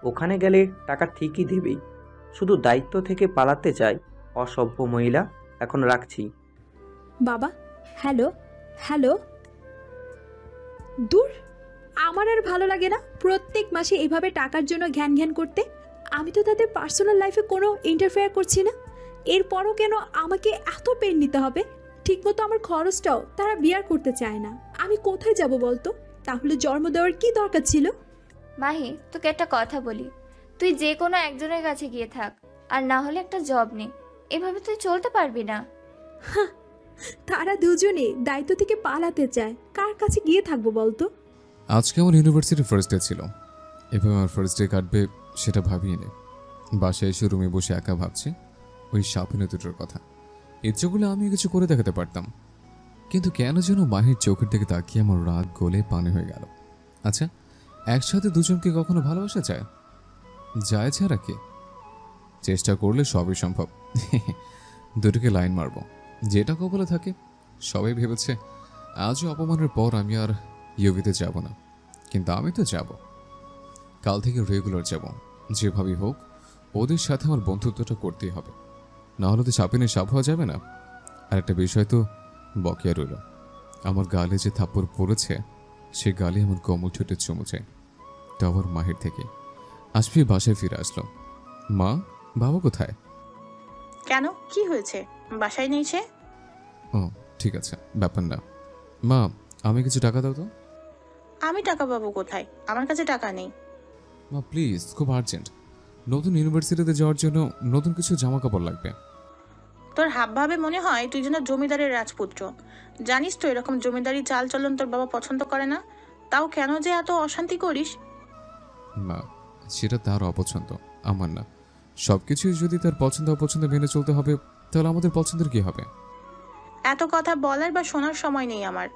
[SPEAKER 12] ওখানে গেলে টাকা ঠিকই দেবেই। শুধু দায়িত্ব থেকে পালাতে চাই, অসভ্য মহিলা। এখন রাখছি।
[SPEAKER 7] বাবা, হ্যালো হ্যালো। দূর, আমার আর ভালো লাগে না প্রত্যেক মাসে এভাবে টাকার জন্য ঘ্যান ঘ্যান করতে। আমি তো তাদের পার্সোনাল লাইফে কোনো ইন্টারফেয়ার করছি না, এরপরও কেন আমাকে এত পেন নিতে হবে? ঠিকমতো আমার খরচটাও তারা বিয়ার করতে চায় না। আমি কোথায় যাব বলতো? তাহলে জন্ম দেওয়ার কি দরকার ছিল?
[SPEAKER 6] মাহি, তোকে একটা কথা বলি, তুই যে কোনো একজনের কাছে গিয়ে থাক, আর না হলে একটা জব নে। এভাবে তুই চলতে পারবি না।
[SPEAKER 7] তারা দুজনে দায়িত্ব থেকে পালাতে চায়, কার কাছে গিয়ে থাকবো বলতো?
[SPEAKER 3] আজকে আমার ইউনিভার্সিটির ফার্স্ট ডে ছিল। এভাবে আমার ফার্স্ট ডে কাটবে সেটা ভাবিয়ে নে। বাসায় এসে রুমে বসে একা ভাবছি ওই সাপিনে দুটোর কথা। ইচ্ছেগুলো আমি কিছু করে দেখাতে পারতাম, কিন্তু কেন যেন মাহির চোখের দিকে তাকিয়ে আমার রাগ গলে পানি হয়ে গেল। আচ্ছা, একসাথে দুজনকে কখনো ভালোবাসা যায়? যায় ছাড়া কি? চেষ্টা করলে সবই সম্ভব। দুটোকে লাইন মারব, যেটা কপালে থাকে। সবাই ভেবেছে আজও অপমানের পর আমি আর ইউভিতে যাব না, কিন্তু আমি তো যাব। কাল থেকে রেগুলার যাব, যেভাবেই হোক ওদের সাথে আমার বন্ধুত্বটা করতেই হবে, না হলে তো সাপিনে সাপ হওয়া যাবে না। আর একটা বিষয় তো বকেয়া রইল, আমার গালে যে থাপ্পড় পড়েছে সে গালে আমার কোমল ঠোঁটে চুমু চাই, তো আবার মাহির থেকে। আসবি বাসায় ফিরে আসলো। মা, বাবা কোথায়?
[SPEAKER 4] কেন, কি হয়েছে? বাসায় নেই সে?
[SPEAKER 3] ও ঠিক আছে, ব্যাপার না। মা, আমি কিছু টাকা দাও তো।
[SPEAKER 4] আমি টাকা পাবো কোথায়? আমার কাছে টাকা নেই।
[SPEAKER 3] মা প্লিজ, খুব আর্জেন্ট। নতুন ইউনিভার্সিটিতে যাওয়ার জন্য নতুন কিছু জামা কাপড় লাগবে।
[SPEAKER 4] তোর হাবভাবে মনে হয় তুই যেন জমিদারের রাজপুত্র। জানিস তো এরকম জমিদারি চাল চলন তোর বাবা পছন্দ করে না, তাও কেন যে এত অশান্তি করিস?
[SPEAKER 3] মা, সেটা তার অপছন্দ, আমার না। সবকিছুই যদি তার পছন্দ অপছন্দ মেনে চলতে হবে, তাহলে আমাদের পছন্দের কি হবে?
[SPEAKER 4] এত কথা বলার বা শোনার সময় নেই আমার।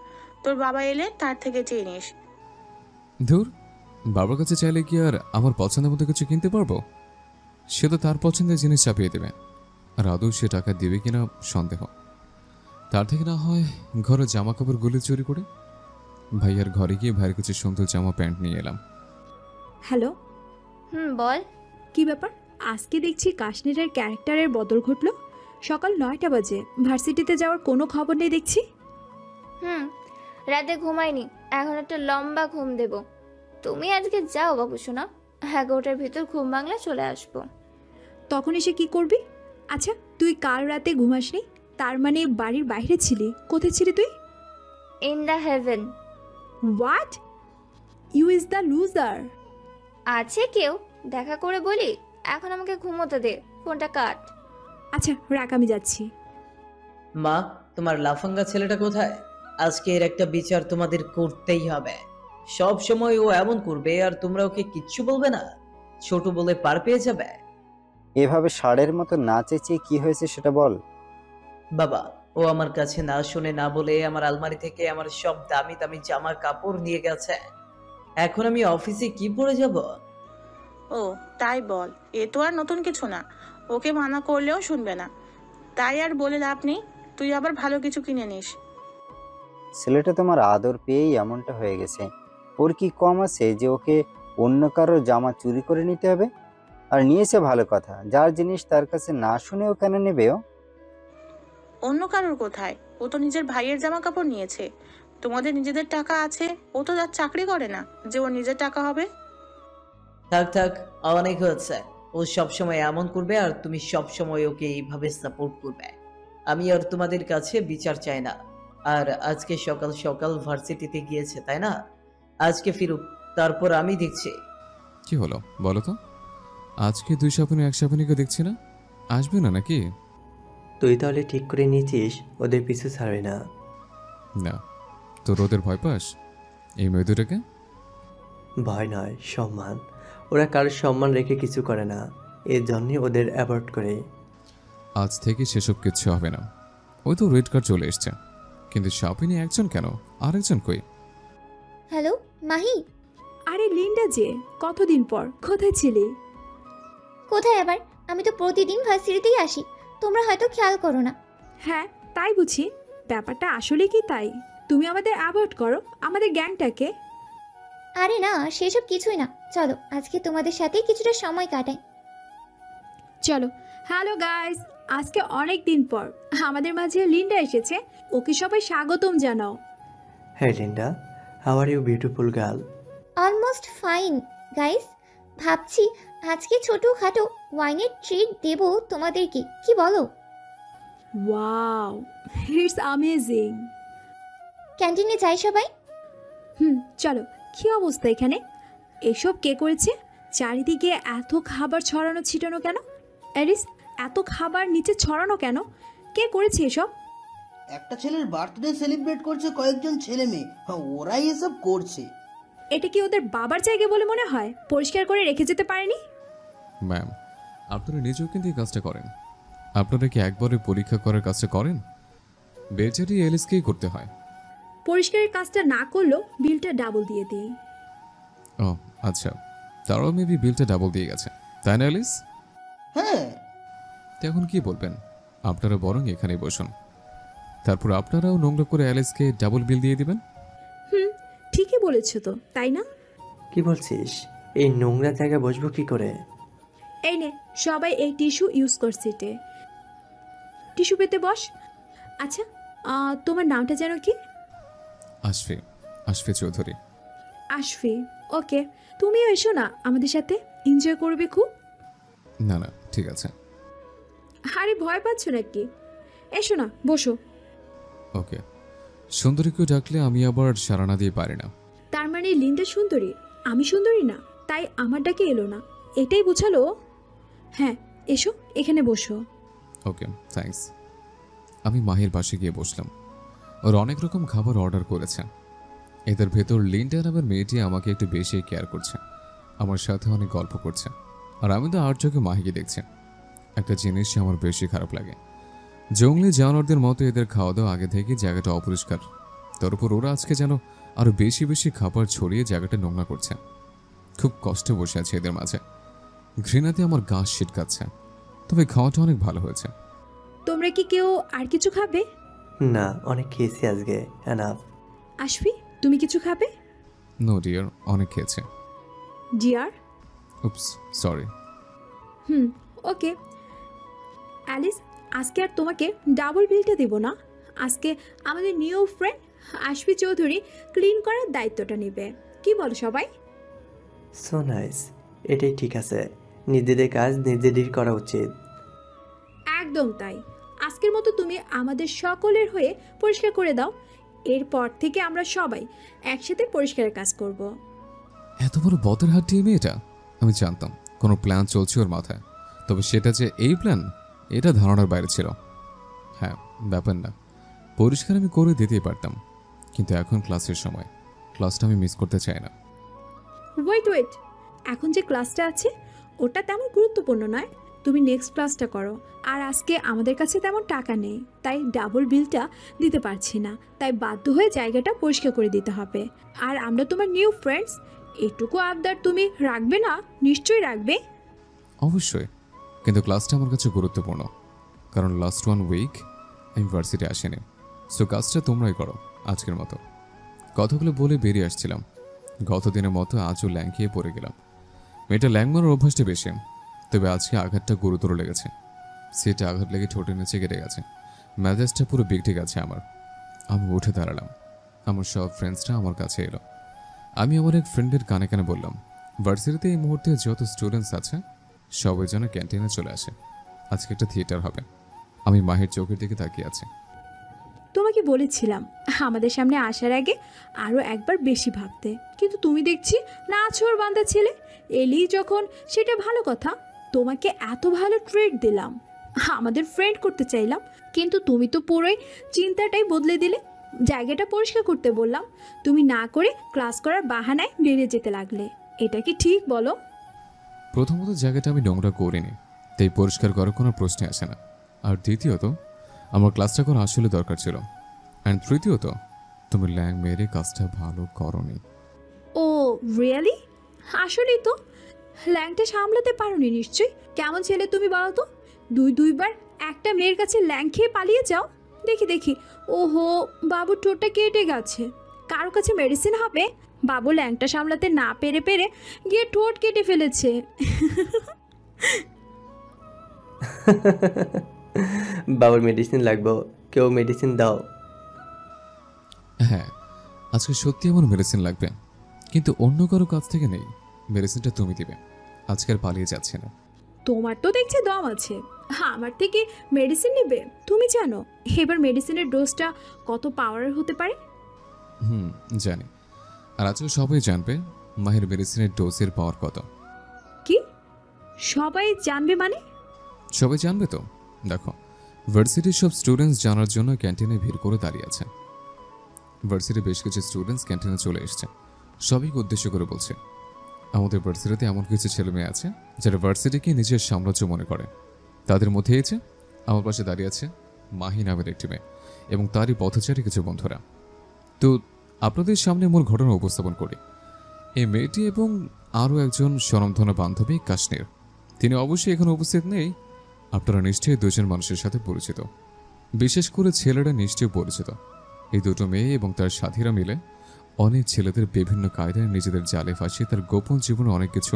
[SPEAKER 4] তোর বাবা এলে তার থেকে চেয়ে নিস।
[SPEAKER 3] ধুর, বাবার কাছে চাইলে কি আর আমার পছন্দের মতো কিছু কিনতে পারবো? সে তো তার পছন্দের জিনিস চাপিয়ে দেবে, আর আদৌ সে টাকা দেবে কিনা সন্দেহ। তার থেকে না হয় ঘরে জামা কাপড় গুলি চুরি করে ভাইয়ার ঘরে গিয়ে ভাইয়ের কিছু সুন্দর জামা প্যান্ট নিয়ে এলাম।
[SPEAKER 7] হ্যালো।
[SPEAKER 6] বল।
[SPEAKER 7] কি ব্যাপার? আজকে দেখছি কাশ্মীরের ক্যারেক্টারের বদল ঘটলো। সকাল 9টা বাজে, ভার্সিটিতে যাওয়ার কোনো খবর নেই দেখছি।
[SPEAKER 6] রাতে ঘুমাইনি, এখন একটা লম্বা ঘুম দেব। তুমি আজকে যাও বাবু সোনা, 11টার ভিতর ঘুম বাংলা চলে আসবো।
[SPEAKER 7] তখন এসে কি করবি? আচ্ছা, তুই কাল রাতে ঘুমাসনি, তার মানে বাড়ির বাইরে ছিলি। কোথায় ছিলি তুই?
[SPEAKER 6] In the heaven.
[SPEAKER 7] What? You is the loser.
[SPEAKER 6] আছে কেউ? দেখা করে বলি। এখন আমাকে ঘুমোতে দে, ফোনটা কাট।
[SPEAKER 7] আচ্ছা রাখ, আমি যাচ্ছি।
[SPEAKER 1] মা, তোমার লাফাঙ্গা ছেলেটা কোথায়? আজকে এর একটা বিচার তোমাদের করতেই হবে। সব সময় ও এমন করবে আর তোমরা ওকে কিচ্ছু বলবে না? ছোট বলে পার পেয়ে যাবে?
[SPEAKER 5] এভাবে ষাঁড়ের মতো না চেঁচিয়ে কি হয়েছে সেটা বল।
[SPEAKER 1] বাবা, ও আমার কাছে না শুনে না বলে আমার আলমারি থেকে আমার সব দামি দামি জামা কাপড় নিয়ে গেছে। এখন আমি অফিসে কি পরে যাব?
[SPEAKER 4] ও তাই বল, এ তো আর নতুন কিছু না। ওকে মানা করলেও শুনবে না, তাই আর বলে লাভ নেই। তুই আবার ভালো কিছু কিনে নিস।
[SPEAKER 5] ছেলেটা তোমার আদর পেয়েই এমনটা হয়ে গেছে। ওর কি কম আছে যে ওকে অন্য কারো জামা চুরি করে নিতে হবে? আর নিয়েছে ভালো কথা, যার জিনিস তার কাছে না শুনেও কেন নেবে ও?
[SPEAKER 4] অন্য কারোর কোথায়? ও তো নিজের ভাইয়ের জামা কাপড় নিয়েছে। তোমাদের নিজেদের টাকা আছে, ও তো তার চাকরি করে না যে ওর নিজের টাকা হবে।
[SPEAKER 1] থাক থাক, অনেক হয়েছে। ও সবসময় এমন করবে আর তুমি সবসময় ওকে এইভাবে সাপোর্ট করবে। আমি আর তোমাদের কাছে বিচার চাই না। আর আজকে সকাল সকাল ভার্সিটিতে গিয়েছে তাই না? আজকে ফিরুক, তারপর আমি দেখছি।
[SPEAKER 3] কি হলো বলো তো? আজকে 2 সপ্তাহ 1 সপ্তাহকে দেখছি না, আসবে না নাকি?
[SPEAKER 13] তুই তাহলে ঠিক করে নিয়েছিস ওদের পিছু ছাড়বে না?
[SPEAKER 3] না, তোর ওদের ভয় পাস এই মেয়ে দুটোকে?
[SPEAKER 13] ভয় নয়, সম্মান। ওরা কারোর সম্মান রেখে কিছু করে না, এর জন্যই ওদের অ্যাভয়েড করে।
[SPEAKER 3] আজ থেকে সেসব কিচ্ছু হবে না। ওই তো রেড কার্ড চলে এসছে, কিন্তু শাপিনী একজন কেন, আরেকজন কই?
[SPEAKER 6] হ্যালো মাহি।
[SPEAKER 7] আরে লিন্ডা যে, কতদিন পর, কোথায় ছিলি?
[SPEAKER 6] কোথায় আবার? আমি তো প্রতিদিন ভার্সিটিতেই আসি, তোমরা হয়তো খেয়াল করো না।
[SPEAKER 7] হ্যাঁ তাই বুঝি। ব্যাপারটা আসলে কি তাই? তুমি আমাদের অ্যাভয়েড করো, আমাদের গ্যাংটাকে।
[SPEAKER 6] আরে না, সেসব কিছুই না। চলো আজকে তোমাদের সাথে কিছুটা সময় কাটাই।
[SPEAKER 7] চলো। হ্যালো গাইস, আজকে অনেক দিন পর আমাদের মাঝে লিন্ডা এসেছে। ওকে সবাই স্বাগতম জানাও।
[SPEAKER 13] হ্যাঁ Linda, how are you beautiful girl?
[SPEAKER 6] Almost fine guys. ভাবছি আজকে ছোটখাটো ওয়াইনের ট্রিট দেব তোমাদেরকে, কি বলো?
[SPEAKER 7] Wow, it's amazing.
[SPEAKER 6] ক্যান্টিনে যাই সবাই?
[SPEAKER 7] চলো। কি অবস্থা এখানে? এসব কে করেছে? চারিদিকে এত খাবার ছড়ানো ছিটানো কেন? অ্যালিস, এত খাবার নিচে ছড়ানো কেন? কে করেছে এসব?
[SPEAKER 14] একটা ছেলের বার্থডে সেলিব্রেট করছে কয়েকজন ছেলে মেয়ে, ওরাই এসব করছে।
[SPEAKER 7] এটা কি ওদের বাবার জায়গা বলে মনে হয়? পরিষ্কার করে রেখে যেতে পারেনি?
[SPEAKER 3] ম্যাম, আপনারা নিজেও কিন্তু এই কাজটা করেন। আপনারা কি একবারে পরীক্ষা করার কাজটা করেন? বেচারি এলিসকেই করতে হয়।
[SPEAKER 7] পরিষ্কারের কাজটা না করলেও বিলটা ডাবল দিয়ে দিই।
[SPEAKER 3] ও আচ্ছা, তারাও মেবি বিলটা ডাবল দিয়ে গেছে, তাই না এলিস?
[SPEAKER 14] হ্যাঁ।
[SPEAKER 3] তো এখন কি বলবেন? আপনারা বরং এখানেই বসুন, তারপর আপনারাও নোংরা করে অ্যালিসকে ডাবল বিল দিয়ে দিবেন।
[SPEAKER 7] ঠিকই বলেছো তো, তাই না?
[SPEAKER 13] কি বলছিস? এই নোংরা জায়গায় বসবো কি করে?
[SPEAKER 7] এই নে, সবাই এই টিস্যু ইউজ করছে। টিস্যু পেতে বস। আচ্ছা, তোমার নামটা যেন কি?
[SPEAKER 3] আশফি, আশফি চৌধুরী।
[SPEAKER 7] আশফি, ওকে। তুমিও এসো না আমাদের সাথে, এনজয় করবে খুব।
[SPEAKER 3] না না ঠিক আছে।
[SPEAKER 7] আরে ভয় পাচ্ছ নাকি? এসো না, বসো।
[SPEAKER 3] ওকে। সুন্দরীকেও ডাকলে আমি আবার সাড়া না দিয়ে পারি না।
[SPEAKER 7] তার মানে লিন্ডা সুন্দরী, আমি সুন্দরী না, তাই আমার ডাকে এলো না, এটাই বোঝালো? হ্যাঁ এসো, এখানে বসো।
[SPEAKER 3] Okay thanks. আমি মাহির পাশে গিয়ে বসলাম। ওর অনেক রকম খাবার অর্ডার করেছে। এদের ভেতর লিন্ডা নামের মেয়েটি আমাকে একটু বেশি কেয়ার করছে, আমার সাথে অনেক গল্প করছে, আর আমি তো আর চোখে মাহিকে দেখছি। একটা জিনিস আমার বেশি খারাপ লাগে, জঙ্গলি জানোয়ারদের মতো এদের খাওয়া দাওয়া আগে থেকে জায়গাটা অপরিষ্কার, তার উপর ওরা আজকে যেন আরো বেশি বেশি খাবার ছড়িয়ে জায়গাটা নোংরা করছে। খুব কষ্টে বসে আছে এদের মাঝে, ঘৃণাতে আমার গা শীতকাচ্ছে। তবে খাওয়াটা অনেক ভালো হয়েছে।
[SPEAKER 7] তোমরা কি কেউ আর কিছু খাবে?
[SPEAKER 13] না, অনেক খেয়েছি আজকে, এনাফ।
[SPEAKER 7] আশফি, তুমি কিছু খাবে?
[SPEAKER 3] নো ডিয়ার, অনেক খেয়েছে।
[SPEAKER 7] ডিয়ার?
[SPEAKER 3] উপস, সরি।
[SPEAKER 7] ওকে। অ্যালিস, আজকে আর তোমাকে ডাবল বিলটা দেব না। আজকে আমাদের নিউ ফ্রেন্ড আশফি চৌধুরী ক্লিন করার দায়িত্বটা নেবে। কি বলো সবাই?
[SPEAKER 13] সো নাইস, এটাই ঠিক আছে। নিজেদের কাজ নিজেদেরই করা উচিত।
[SPEAKER 7] একদম তাই। আজকের মতো তুমি আমাদের সকলের হয়ে পরিষ্কার করে দাও। এরপর থেকে আমরা সবাই একসাথে পরিষ্কারের কাজ করব।
[SPEAKER 3] এত বড় বতের হাঁটিয়ে মেয়েটা, আমি জানতাম কোনো প্ল্যান চলছে ওর মাথায়, তবে সেটা যে এই প্ল্যান এটা ধারণার বাইরে ছিল। হ্যাঁ, ব্যাপার না, পরিষ্কার আমি করে দিতেই পারতাম, কিন্তু এখন ক্লাসের সময়, ক্লাসটা আমি মিস করতে চাই না।
[SPEAKER 7] ওয়েট, এখন যে ক্লাসটা আছে ওটা তেমন গুরুত্বপূর্ণ নয়। তুমি নেক্সট ক্লাসটা করো। আর আজকে আমাদের কাছে তেমন টাকা নেই, তাই ডাবল বিলটা দিতে পারছি না, তাই বাধ্য হয়ে জায়গাটা পরিষ্কার করে দিতে হবে। আর আমরা তোমার নিউ ফ্রেন্ডস, এটুকু আবদার তুমি রাখবে না? নিশ্চয়ই রাখবে।
[SPEAKER 3] অবশ্যই, কিন্তু ক্লাসটা আমার কাছে গুরুত্বপূর্ণ, কারণ লাস্ট 1 উইক আমি ভার্সিটি আসিনি। সো কাজটা তোমরাই করো আজকের মতো। কথাগুলো বলে বেরিয়ে আসছিলাম। গতদিনের মতো আজও ল্যাংকিয়ে পড়ে গেলাম। মেয়েটা ল্যাং মারার অভ্যাসটা বেশি, তবে আজকে আঘাতটা গুরুতর লেগেছে। সেটা আঘাত লেগে ঠোঁটের নিচে কেটে গেছে। মেজাজটা পুরো বিগড়ে গেছে আমার। আমি উঠে দাঁড়ালাম। আমার সব ফ্রেন্ডসরা আমার কাছে এলো। আমি আমার এক ফ্রেন্ডের কানে কানে বললাম, ভার্সিটিতে এই মুহূর্তে যত স্টুডেন্টস আছে সবাই যেন ক্যান্টিনে চলে আসে, আজকে একটা থিয়েটার হবে। আমি মাহির চোখের দিকে তাকিয়ে আছি।
[SPEAKER 7] তোমাকে বলেছিলাম আমাদের সামনে আসার আগে আরও একবার বেশি ভাবতে, কিন্তু তুমি দেখছি নাছোড় বান্দা ছেলে। এলি যখন সেটা ভালো কথা, তোমাকে এত ভালো ট্রিট দিলাম, আমাদের ফ্রেন্ড করতে চাইলাম, কিন্তু তুমি তো পুরোই চিন্তাটাই বদলে দিলে। জায়গাটা পরিষ্কার করতে বললাম, তুমি না করে ক্লাস করার বাহানায় বেরিয়ে যেতে লাগলে। এটা কি ঠিক বলো?
[SPEAKER 3] প্রথমত জায়গাটা আমি নোংরা করিনি, তাই পরিষ্কার করার কোনো প্রশ্নই আসে না। আর দ্বিতীয়ত আমার ক্লাসটা করা আসলে দরকার ছিল। অ্যান্ড তৃতীয়ত তুমি ল্যাং মেরে কাজটা ভালো করনি।
[SPEAKER 7] ও রিয়েলি? আসলেই তো ল্যাংটা সামলাতে পারোনি নিশ্চয়ই। কেমন ছেলে তুমি বলো তো? দুইবার একটা মেয়ের কাছে ল্যাং খেয়ে পালিয়ে যাও। দেখি ওহো, বাবুর ঠোঁটটা কেটে গেছে। কারো কাছে মেডিসিন হবে? বাবু ল্যাংটা সামলাতে না পেরে গিয়ে ঠোঁট কেটে ফেলেছে।
[SPEAKER 13] বাবার মেডিসিন লাগবে, কেউ মেডিসিন দাও।
[SPEAKER 3] হ্যাঁ, আজকে সত্যি আমার মেডিসিন লাগবে, কিন্তু অন্য কারো কাছ থেকে নেই। মেডিসিনটা তুমি দিবে, আজকে আর পালিয়ে যাচ্ছে না।
[SPEAKER 7] তোমার তো দেখছি দম আছে, আমার থেকে মেডিসিন নেবে? তুমি জানো এবার মেডিসিনের ডোজটা কত পাওয়ারের হতে পারে?
[SPEAKER 3] জানি। আর আজকে সবাই জানবে মাহির মেডিসিনের ডোজের পাওয়ার কত।
[SPEAKER 7] কি সবাই জানবে মানে?
[SPEAKER 3] সবাই জানবে তো। দেখো, ভার্সিটির সব স্টুডেন্টস জানার জন্য ক্যান্টিনে ভিড় করে দাঁড়িয়ে আছে। ভার্সিটির বেশ কিছু স্টুডেন্টস ক্যান্টিনে চলে এসছে। সবাইকে উদ্দেশ্য করে বলছে, আমাদের ভার্সিটিতে এমন কিছু ছেলেমেয়ে আছে যারা ভার্সিটিকে নিজের সাম্রাজ্য মনে করে। তাদের মধ্যে এসে আমার পাশে দাঁড়িয়ে আছে মাহি নামের একটি মেয়ে এবং তারই পথচারী কিছু বন্ধুরা। তো আপনাদের সামনে মূল ঘটনা উপস্থাপন করি। এই মেয়েটি এবং আরও একজন স্বনামধন্য বান্ধবী কাশ্মীর, তিনি অবশ্যই এখানে উপস্থিত নেই। আপনারা নিশ্চয়ই দুজন মানুষের সাথে পরিচিত, বিশেষ করে ছেলেরা নিশ্চয়ই পরিচিত। এই দুটো মেয়ে এবং তার সাথীরা মিলে অনেক ছেলেদের বিভিন্ন কায়দায় নিজেদের জালে ফাঁসিয়ে তার গোপন জীবনে অনেক কিছু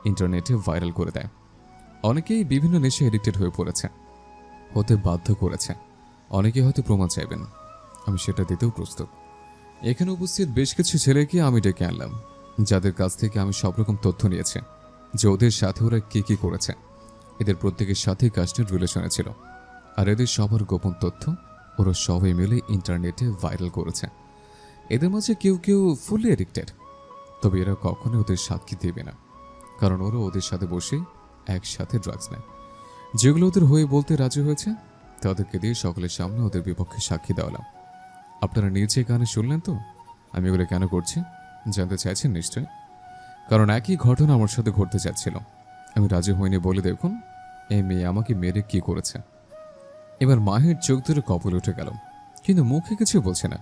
[SPEAKER 3] ইন্টারনেটে ভাইরাল করে দেয়। অনেকেই বিভিন্ন নেশায় এডিক্টেড হয়ে পড়েছে, হতে বাধ্য করেছে। অনেকে হয়তো প্রমাণ চাইবেন, আমি সেটা দিতেও প্রস্তুত। এখানে উপস্থিত বেশ কিছু ছেলেকে আমি ডেকে আনলাম, যাদের কাছ থেকে আমি সব রকম তথ্য নিয়েছি যে ওদের সাথে ওরা কি করেছে। এদের প্রত্যেকের সাথেই কাস্টের রিলেশনে ছিল, আর এদের সবার গোপন তথ্য ওরা সবাই মিলে ইন্টারনেটে ভাইরাল করেছে। এদের মাঝে কেউ ফুললি এডিক্টেড, তবে এরা কখনোই ওদের সাক্ষী দেবে না, কারণ ওরা ওদের সাথে বসে একসাথে ড্রাগস নেয়। যেগুলো ওদের হয়ে বলতে রাজি হয়েছে তাদেরকে দিয়ে সকলের সামনে ওদের বিপক্ষে সাক্ষী দেওয়ালাম। আপনারা নিজে গানে শুনলেন তো আমি এগুলো কেন করছি? জানতে চাইছেন নিশ্চয়, কারণ একই ঘটনা আমার সাথে ঘটতে যাচ্ছিল। আমি রাজি হইনি বলে দেখুন এই মেয়ে আমাকে মেরে কি করেছে। এবার মাহির চোখ ধরে কপাল উঠে গেল, কিন্তু মুখে কিছু বলছে না,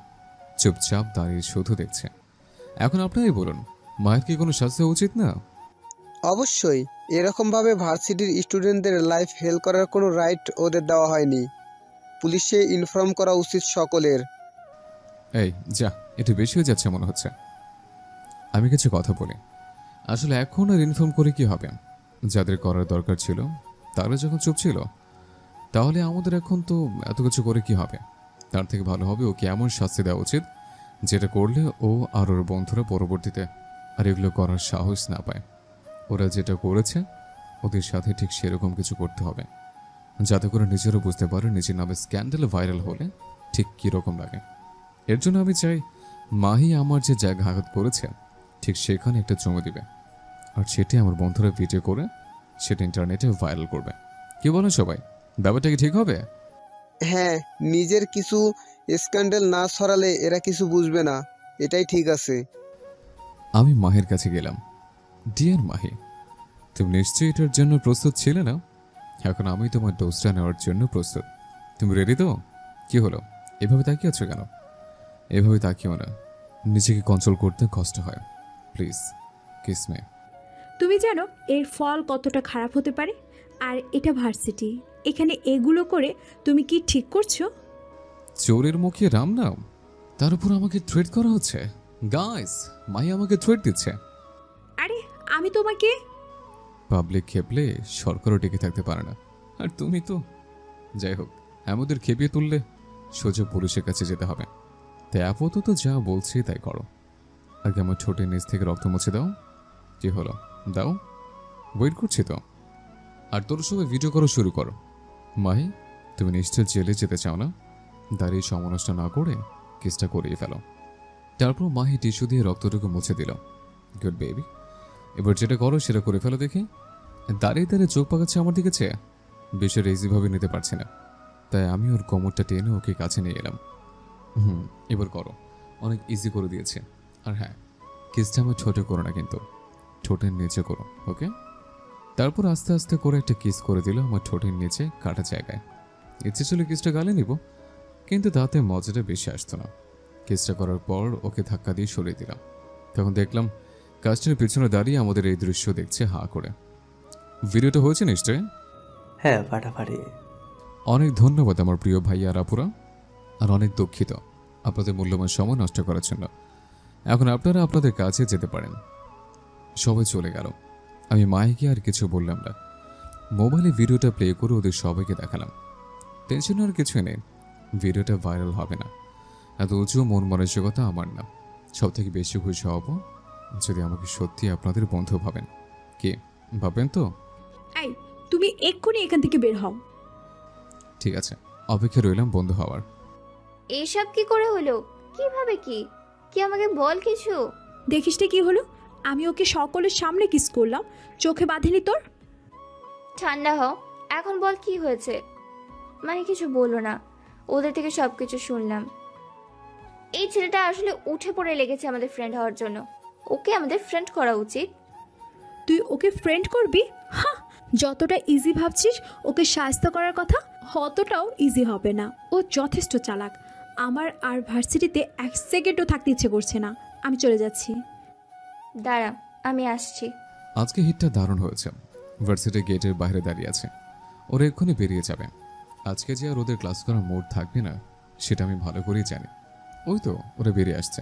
[SPEAKER 3] চুপচাপ দাঁড়িয়ে শুধু দেখছে। এখন আপনারাই বলুন, মায়ের কি কোনো শাস্তি উচিত না?
[SPEAKER 15] অবশ্যই। এরকমভাবে ভার্সিটির স্টুডেন্টদের লাইফ হেল করার কোনো রাইট ওদের দেওয়া হয়নি। পুলিশে ইনফর্ম করা উচিত সকলের।
[SPEAKER 3] এই যা, এটা বেশি হয়ে যাচ্ছে মনে হচ্ছে। আমি কিছু কথা বলি। আসলে এখন আর ইনফর্ম করে কি হবে? যাদের করার দরকার ছিল তারা যখন চুপ ছিল, তাহলে আমাদের এখন তো এত কিছু করে কি হবে? তার থেকে ভালো হবে ওকে এমন শাস্তি দেওয়া উচিত যেটা করলে ও আর ওর বন্ধুরা পরবর্তীতে আর এগুলো করার সাহস না পায়। ওরা যেটা করেছে ওদের সাথে ঠিক সেরকম কিছু করতে হবে, যাতে করে নিজেরও বুঝতে পারে নিজের নামে স্ক্যান্ডাল ভাইরাল হলে ঠিক কীরকম লাগে। এর জন্য আমি চাই মাহি আমার যে জায়গা আঘাত করেছে ঠিক সেখানে একটা চমে দিবে, আর সেটি আমার বন্ধুরা ভিডিও করে সেটা ইন্টারনেটে ভাইরাল করবে। কি বলেন সবাই, ব্যাপারটা কি ঠিক হবে?
[SPEAKER 15] হ্যাঁ, নিজের কিছু স্ক্যান্ডাল না ছড়ালে এরা কিছু বুঝবে না, এটাই ঠিক আছে।
[SPEAKER 3] আমি মাহির কাছে গেলাম। ডিয়ার মাহি, তুমি নিশ্চয়ই এটার জন্য প্রস্তুত ছিলে না? এখন আমি তোমার ডোজটা নেওয়ার জন্য প্রস্তুত। তুমি রেডি তো? কি হলো, এভাবে তাকিয়ে আছো কেন? এভাবে তাকিও না, নিজেকে কন্ট্রোল করতে কষ্ট হয়। Please kiss me.
[SPEAKER 7] তুমি জানো এর ফল কতটা খারাপ হতে পারে? আর এটা ভার্সিটি, এখানে এগুলো করে তুমি কি ঠিক করছো?
[SPEAKER 3] চোরের মুখে রাম নাম, তার উপর আমাকে থ্রেট করা হচ্ছে। গাইস, মাই আমাকে থ্রেট দিচ্ছে।
[SPEAKER 7] আরে আমি তোমাকে
[SPEAKER 3] পাবলিক খেপলে সরকারও টিকে থাকতে পারে না, আর তুমি তো। যাই হোক, আমাদের খেপিয়ে তুললে সোজা পুলিশের কাছে যেতে হবে। তাই আপাতত যা বলছি তাই করো। আগে আমার ঠোঁটের নিচ থেকে রক্ত মুছে দাও। কি হলো, দাও, ওয়েট করছি তো। আর তোর সবাই ভিডিও করা শুরু করো। মাহি, তুমি নিশ্চয় জেলে যেতে চাও না? দাঁড়িয়ে সময় নষ্ট না করে কেসটা করিয়ে ফেলো। তারপর মাহি টিস্যু দিয়ে রক্তটুকু মুছে দিল। গুড বেবি, এবার যেটা করো সেটা করে ফেলো দেখি। দাঁড়িয়ে দাঁড়িয়ে চোখ পাকাচ্ছে আমার দিকে চেয়ে। বিষয়টা ইজিভাবে নিতে পারছি না, তাই আমি ওর কোমরটা টেনে ওকে কাছে নিয়ে এলাম। এবার করো, অনেক ইজি করে দিয়েছে। আর হ্যাঁ, কিসটা আমার ঠোঁটে করো না, কিন্তু ঠোঁটের নিচে করো, ওকে? তারপর আস্তে আস্তে করে একটা কিস করে দিল আমার ঠোঁটের নিচে কাটা জায়গায়। ইচ্ছে ছিল কিসটা গালে নিব, কিন্তু তাতে মজাটা বেশি আসতো না। কিসটা করার পর ওকে ধাক্কা দিয়ে সরিয়ে দিলাম। তখন দেখলাম কাস্টের পিছনে দাঁড়িয়ে আমাদের এই দৃশ্য দেখছে হাঁ করে। ভিডিওটা হয়েছে নিশ্চয়ই?
[SPEAKER 13] হ্যাঁ, ফাটাফাটি।
[SPEAKER 3] অনেক ধন্যবাদ আমার প্রিয় ভাইয়া আর আপুরা, আর অনেক দুঃখিত আপনাদের মূল্যবান সময় নষ্ট করার জন্য। এখন আপনারা আপনাদের কাছে যেতে পারেন। সবাই চলে গেল। আমি মাইকে আর কিছু বললাম না, মোবাইলে ভিডিওটা প্লে করে ওদের সবাইকে দেখালাম। টেনশন আর কিছু নেই, ভিডিওটা ভাইরাল হবে না। এত উঁচু মন মানসিকতা আমার না। সব থেকে বেশি খুশি হব যদি আমাকে সত্যি আপনাদের বন্ধু ভাবেন। কি ভাবেন তো?
[SPEAKER 7] এই, তুমি এক্ষুনি এখান থেকে বের হও।
[SPEAKER 3] ঠিক আছে, অপেক্ষা রইলাম বন্ধু হওয়ার।
[SPEAKER 6] এইসব কি করে হলো? কিভাবে? কি কি আমাকে বল কিছু।
[SPEAKER 7] দেখিসটা কি হলো, আমি ওকে সকলের সামনে কিস করলাম, চোখে বাঁধেনি তোর?
[SPEAKER 6] ঠান্ডা হও, এখন বল কি হয়েছে। মাহি কিছু বললো না, ওদের থেকে সবকিছু শুনলাম। এই ছেলেটা আসলে উঠে পড়ে লেগেছে আমাদের ফ্রেন্ড হওয়ার জন্য। ওকে আমাদের ফ্রেন্ড করা উচিত।
[SPEAKER 7] তুই ওকে ফ্রেন্ড করবি? হ্যাঁ, যতটা ইজি ভাবছিস ওকে সাহায্য করার কথা, অতটাও ইজি হবে না। ও যথেষ্ট চালাক। আমার আর ভার্সিটিতে এক সেকেন্ডও থাকতে ইচ্ছে করছে না। আমি চলে যাচ্ছি।
[SPEAKER 6] দাঁড়া, আমি আসছি।
[SPEAKER 3] আজকে হিটটা দারুণ হয়েছে। ভার্সিটির গেটের বাইরে দাঁড়িয়ে আছে, ওরা এক্ষুনি বেরিয়ে যাবে। আজকে যে আর ওদের ক্লাস করার মোড থাকবে না সেটা আমি ভালো করেই জানি। ওই তো ওরা বেরিয়ে আসছে।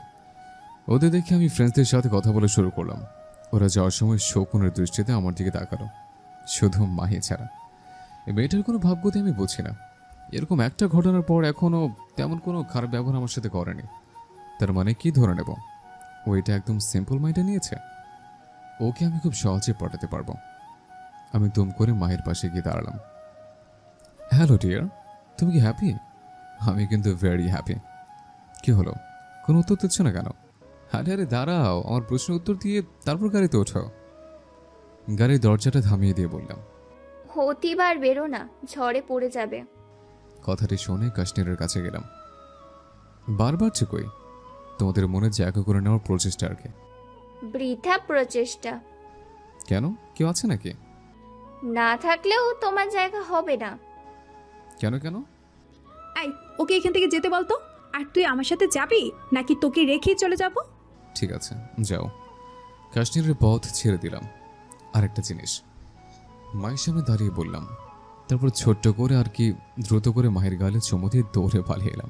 [SPEAKER 3] ওদের দেখে আমি ফ্রেন্ডসদের সাথে কথা বলা শুরু করলাম। ওরা যাওয়ার সময় শকুনের দৃষ্টিতে আমার দিকে তাকালো, শুধু মাহি ছাড়া। এই মেয়েটার কোনো ভাবগতি আমি বুঝি না। এরকম একটা ঘটনার পর এখনও তেমন কোনো খারাপ ব্যবহার আমার সাথে করেনি। তার মানে কি ধরে নেব, ও এটা একদম সিম্পল মাইন্ডে নিয়েছে। ওকে আমি খুব সহজে পটাতে পারবো। আমি দুম করে মায়ের পাশে গিয়ে দাঁড়ালাম। হ্যালো ডিয়ার, তুমি কি হ্যাপি? আমি কিন্তু ভেরি হ্যাপি। কি হলো, কোনো উত্তর দিচ্ছ না কেন? আরে আরে দাঁড়াও, আমার প্রশ্নের উত্তর দিয়ে তারপর গাড়িতে ওঠো। গাড়ির দরজাটা থামিয়ে দিয়ে বললাম,
[SPEAKER 6] হতিবার বেরো না, ঝড়ে পড়ে যাবে।
[SPEAKER 3] কথাটি শুনে কাশ্মীরের কাছে গেলাম। বারবার কই তোমাদের মনে জায়গা করে নেওয়ার প্রচেষ্টা আর কি।
[SPEAKER 6] বৃথা প্রচেষ্টা।
[SPEAKER 3] কেন, কেউ আছে নাকি?
[SPEAKER 6] না থাকলেও তোমার জায়গা হবে না।
[SPEAKER 3] কেন কেন?
[SPEAKER 7] এই, ওকে এখান থেকে যেতে বলতো। আর তুই আমার সাথে যাবি নাকি তোকে রেখেই চলে যাব?
[SPEAKER 3] ঠিক আছে, যাও। কাশ্মীরের পথ ছেড়ে দিলাম। আরেকটা জিনিস মায়ের সামনে দাঁড়িয়ে বললাম, তারপর ছোট্ট করে আর কি দ্রুত করে মায়ের গালে চুমু দিয়ে দৌড়ে পালিয়ে এলাম।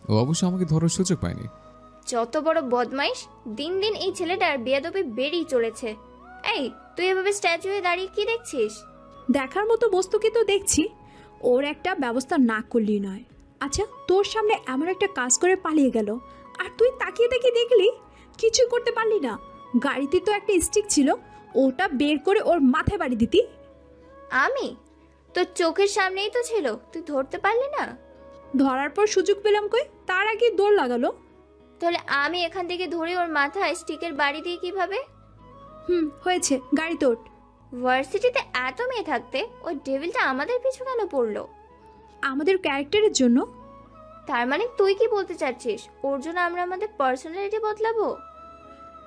[SPEAKER 3] ও অবশ্য আমাকে ধরার সুযোগ পায়নি।
[SPEAKER 6] যত বড় বদমাইশ, দিন দিন এই ছেলেটার বেয়াদবি বেড়েই চলেছে। এই, তুই এভাবে স্ট্যাচু হয়ে দাঁড়িয়ে কি দেখছিস?
[SPEAKER 7] দেখার মতো বস্তুকে তো দেখছি, ওর একটা ব্যবস্থা না করলেই নয়। আচ্ছা, তোর সামনে এমন একটা কাজ করে পালিয়ে গেল আর তুই তাকিয়ে তাকিয়ে দেখলি, কিছু করতে পারলি না। গাড়িতে তো একটা স্টিক ছিল, ওটা বের করে ওর মাথায় বাড়ি দিতি।
[SPEAKER 6] আমি তোর চোখের সামনেই তো ছিল, তুই ধরতে পারলি না?
[SPEAKER 7] ধরার পর সুযোগ পেলাম কই, তার আগে দৌড় লাগালো।
[SPEAKER 6] তাহলে আমি এখান থেকে ধরে ওর মাথায় স্টিকের বাড়ি দিয়ে কিভাবে?
[SPEAKER 7] হয়েছে, গাড়ি তোট।
[SPEAKER 6] ভার্সিটিতে এত মেয়ে থাকতে ওই ডেভিলটা আমাদের পিছু কেন পড়লো?
[SPEAKER 7] আমাদের ক্যারেক্টারের জন্য।
[SPEAKER 6] তার মানে তুই কি বলতে চাচ্ছিস ওর জন্য আমরা আমাদের পার্সোনালিটি বদলাবো?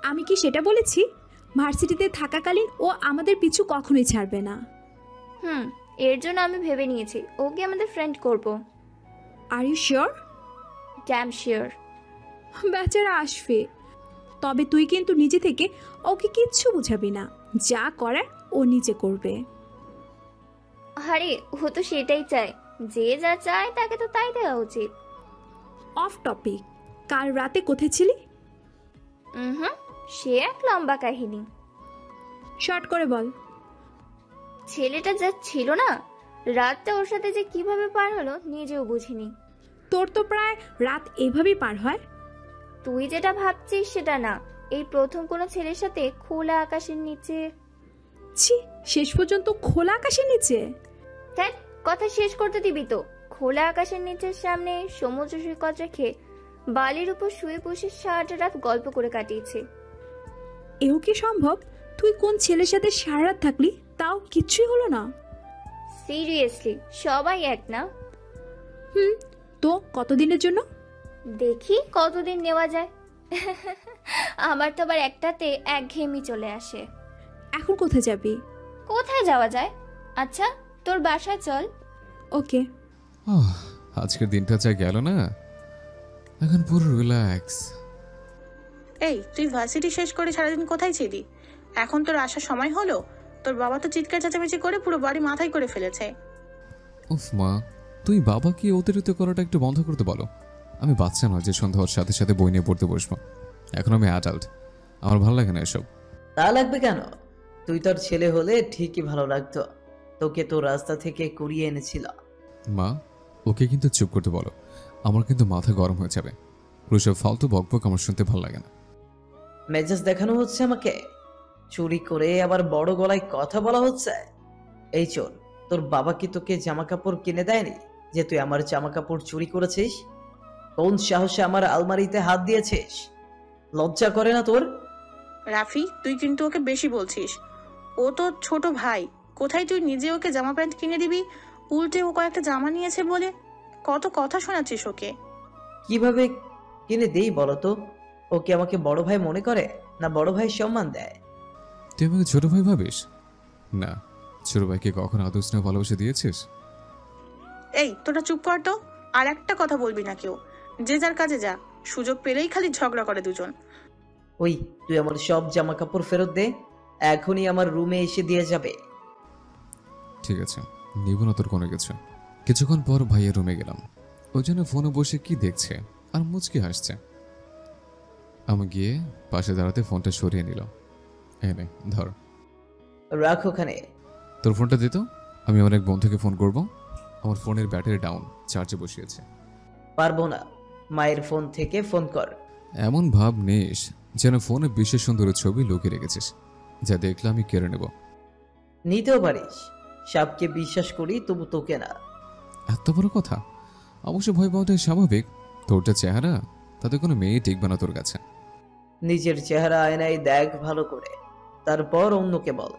[SPEAKER 7] আমি কি সেটা বলেছি? ভার্সিটিতে থাকাকালীন ও আমাদের পিছু কখনোই ছাড়বে না।
[SPEAKER 6] এর জন্য আমি ভেবে নিয়েছি ওকে আমাদের ফ্রেন্ড করব।
[SPEAKER 7] Are you sure?
[SPEAKER 6] Damn sure.
[SPEAKER 7] বেচারা আসবে, তবে তুই কিন্তু নিজে থেকে ওকে কিচ্ছু বুঝাবি না, যা করার ও নিজে করবে।
[SPEAKER 6] আরে ও তো সেটাই চায়, যে যা চায় তাকে তো তাই দেওয়া উচিত।
[SPEAKER 7] অফ টপিক, কাল রাতে কোথায় ছিলি?
[SPEAKER 6] সে এক লম্বা কাহিনী।
[SPEAKER 7] শর্ট করে বল।
[SPEAKER 6] ছেলেটা যা ছিল না, রাতটা ওর সাথে যে কিভাবে পার হলো নিজেও বুঝিনি।
[SPEAKER 7] তোর তো প্রায় রাত এভাবেই পার হয়।
[SPEAKER 6] তুই যেটা ভাবছিস সেটা না, এই প্রথম কোনো ছেলের সাথে খোলা আকাশের নিচে।
[SPEAKER 7] ছি, শেষ পর্যন্ত খোলা আকাশের নিচে?
[SPEAKER 6] দেখ, কথা শেষ করতে দিবি তো। খোলা আকাশের নিচের সামনে সমুদ্র সৈকত রেখে বালির উপর শুয়ে বসে সারাটা রাত গল্প করে কাটিয়েছে।
[SPEAKER 7] এও কি সম্ভব? তুই কোন ছেলের সাথে সারা রাত থাকলি, তাও কিচ্ছুই হলো না?
[SPEAKER 6] সিরিয়াসলি, সবাই এক না?
[SPEAKER 7] তো কতদিনের জন্য?
[SPEAKER 6] দেখি কতদিন নেওয়া যায়। আমার তো আবার একটাতে একঘেয়েমি চলে আসে।
[SPEAKER 7] এখন কোথায় যাবি?
[SPEAKER 6] কোথায় যাওয়া যায়? আচ্ছা, তোর বাসায় চল।
[SPEAKER 7] ওকে।
[SPEAKER 3] আজকের দিনটা যা গেল না, এখন পুরো রিল্যাক্স।
[SPEAKER 4] এই, তুই ভার্সিটি শেষ করে সারাদিন কোথায় ছিলি? এখন তোর আসার সময় হলো? তোর বাবা তো চিৎকার চেঁচামেচি করে পুরো বাড়ি মাথায় করে ফেলেছে।
[SPEAKER 3] উফ মা, তুই বাবাকে অতিরিক্ত করাটা একটু বন্ধ করতে বলো। আমি বাচ্চা নয় যে সন্ধ্যা হওয়ার সাথে সাথে বই নিয়ে পড়তে বসবো। এখন আমি অ্যাডাল্ট, আমার ভালো লাগে না এসব।
[SPEAKER 1] তা লাগবে কেন? তুই তোর ছেলে হলে ঠিকই ভালো লাগতো। তোকে তো রাস্তা থেকে কুড়িয়ে এনেছিল।
[SPEAKER 3] মা, ওকে কিন্তু চুপ করতে বলো, আমার কিন্তু মাথা গরম হয়ে যাবে। ওসব ফালতু বকবক আমার শুনতে ভালো লাগে না।
[SPEAKER 1] মেজাজ দেখানো হচ্ছে আমাকে? চুরি করে আবার বড় গলায় কথা বলা হচ্ছে? এই চোর, তোর বাবা কি তোকে জামা কাপড় কিনে দেয়নি যে তুই আমার জামা কাপড় চুরি করেছিস? কোন সাহসে আমার আলমারিতে হাত দিয়েছিস? লজ্জা করে না তোর?
[SPEAKER 4] রাফি, তুই কিন্তু ওকে বেশি বলছিস। ও তো ছোট ভাই, কোথায় তুই নিজে ওকে জামা প্যান্ট কিনে দিবি, উল্টে ও কয়েকটা জামা নিয়েছে বলে কত কথা শোনাচ্ছিস ওকে।
[SPEAKER 1] কিভাবে কিনে দেই বলতো? ও কি আমাকে বড় ভাই মনে করে, না বড় ভাই সম্মান দেয়?
[SPEAKER 3] তুই আমাকে ছোট ভাই ভাবিস? না, ছোট ভাইকে কখনো আদর স্নেহ ভালোবাসা দিয়েছিস?
[SPEAKER 4] এই, তোরা চুপ কর তো। আর একটা কথা বলবি না কেউ। যে যার কাজে যা, সুযোগ পেলেই খালি ঝগড়া করে দুজন।
[SPEAKER 1] ওই, তুই আমার সব জামা কাপড় ফেরত দে, এখনই আমার রুমে এসে দিয়ে যাবে।
[SPEAKER 3] ঠিক আছে, নিব না তোর কোনো কিছু। কিছুক্ষণ পর ভাইয়ের রুমে গেলাম। ওই জন্য ফোনে বসে কি দেখছে আর মুচকি হাসছে। আমি গিয়ে পাশে দাঁড়াতে ফোনটা সরিয়ে নিল। এনে ধর,
[SPEAKER 1] রাখ ওখানে।
[SPEAKER 3] তোর ফোনটা দিত, আমি অনেক বন্ধুকে ফোন করব। আমার ফোনের ব্যাটারি ডাউন, চার্জে বসিয়েছে।
[SPEAKER 1] পারবো না, মায়ের ফোন থেকে ফোন কর।
[SPEAKER 3] এমন ভাব নিস যেন ফোনে বিশেষ সুন্দর ছবি লুকিয়ে রেখেছিস, যা দেখলে আমি কেড়ে নেব।
[SPEAKER 1] নিতেও পারিস, সাপকে বিশ্বাস করি তবু তোকে না।
[SPEAKER 3] এত বড় কথা? অবশ্য ভয় পাওয়াটাই স্বাভাবিক। তোর যা চেহারা, তাতে কোনো মেয়ে টিকবে না তোর কাছে।
[SPEAKER 1] নিজের চেহারা আয়নায় দেখ ভালো করে, তারপর অন্যকে বল।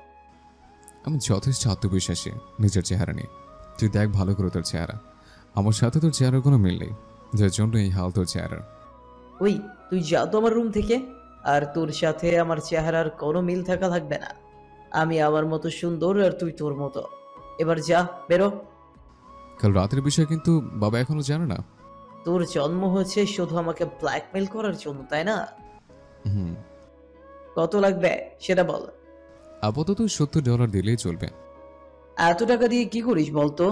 [SPEAKER 3] আমি যথেষ্ট আত্মবিশ্বাসী নিজের চেহারা নিয়ে। তুই দেখ ভালো করে তোর চেহারা। আমার সাথে তোর চেহারার কোনো মিল নেই, যার জন্য এই হাল তোর চেহারার।
[SPEAKER 1] ওই, তুই যা তো আমার রুম থেকে। আর তোর সাথে আমার চেহারার কোনো মিল থাকা লাগবে না। আমি আমার মতো সুন্দর আর তুই তোর মতো। এবার যা, বেরো।
[SPEAKER 3] কাল রাতের বিষয় কিন্তু বাবা এখনো জানে না।
[SPEAKER 1] তোর জন্ম হয়েছে শুধু আমাকে ব্ল্যাকমেল করার জন্য, তাই না? কত লাগবে সেটা বল।
[SPEAKER 3] আপাতত $70 দিলেই চলবে।
[SPEAKER 1] এত টাকা দিয়ে কি করিস বলতো?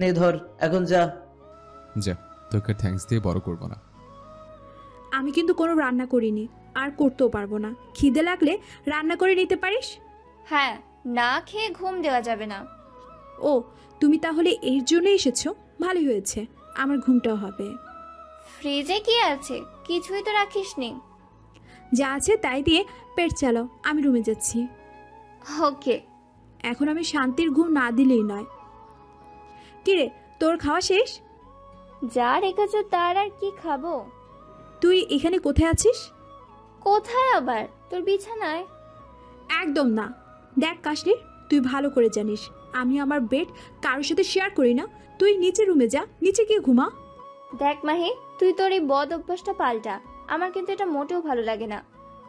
[SPEAKER 1] নে ধর, এখন যা।
[SPEAKER 3] যা, তোকে থ্যাঙ্কস দিয়ে বড় করবো না।
[SPEAKER 7] আমি কিন্তু কোনো রান্না করিনি, আর করতেও পারবো না। খিদে লাগলে রান্না করে নিতে পারিস।
[SPEAKER 6] হ্যাঁ, না খেয়ে ঘুম দেওয়া যাবে না।
[SPEAKER 7] ও, তুমি তাহলে এর জন্য এসেছো? ভালোই হয়েছে, আমার ঘুমটাও হবে।
[SPEAKER 6] ফ্রিজে কি আছে? কিছুই তো রাখিসনি।
[SPEAKER 7] যা আছে তাই দিয়ে পেট চালাও, আমি রুমে যাচ্ছি।
[SPEAKER 6] ওকে।
[SPEAKER 7] এখন আমি শান্তির ঘুম না দিলেই নয়। কিরে, তোর খাওয়া শেষ?
[SPEAKER 6] যা রেখেছ তার আর কি খাবো।
[SPEAKER 7] তুই এখানে কোথায় আছিস?
[SPEAKER 6] কোথায় আবার? তোর বিছানায়।
[SPEAKER 7] একদম না। দেখ কাশনির, তুই ভালো করে জানিস আমি আমার বেড কারোর সাথে শেয়ার করি না। তুই নিচে রুমে যা, নিচে গিয়ে ঘুমা।
[SPEAKER 6] দেখ মাহি, তুই তোর এই বদ অভ্যাসটা পাল্টা। আমার কিন্তু এটা মোটেও ভালো লাগে না।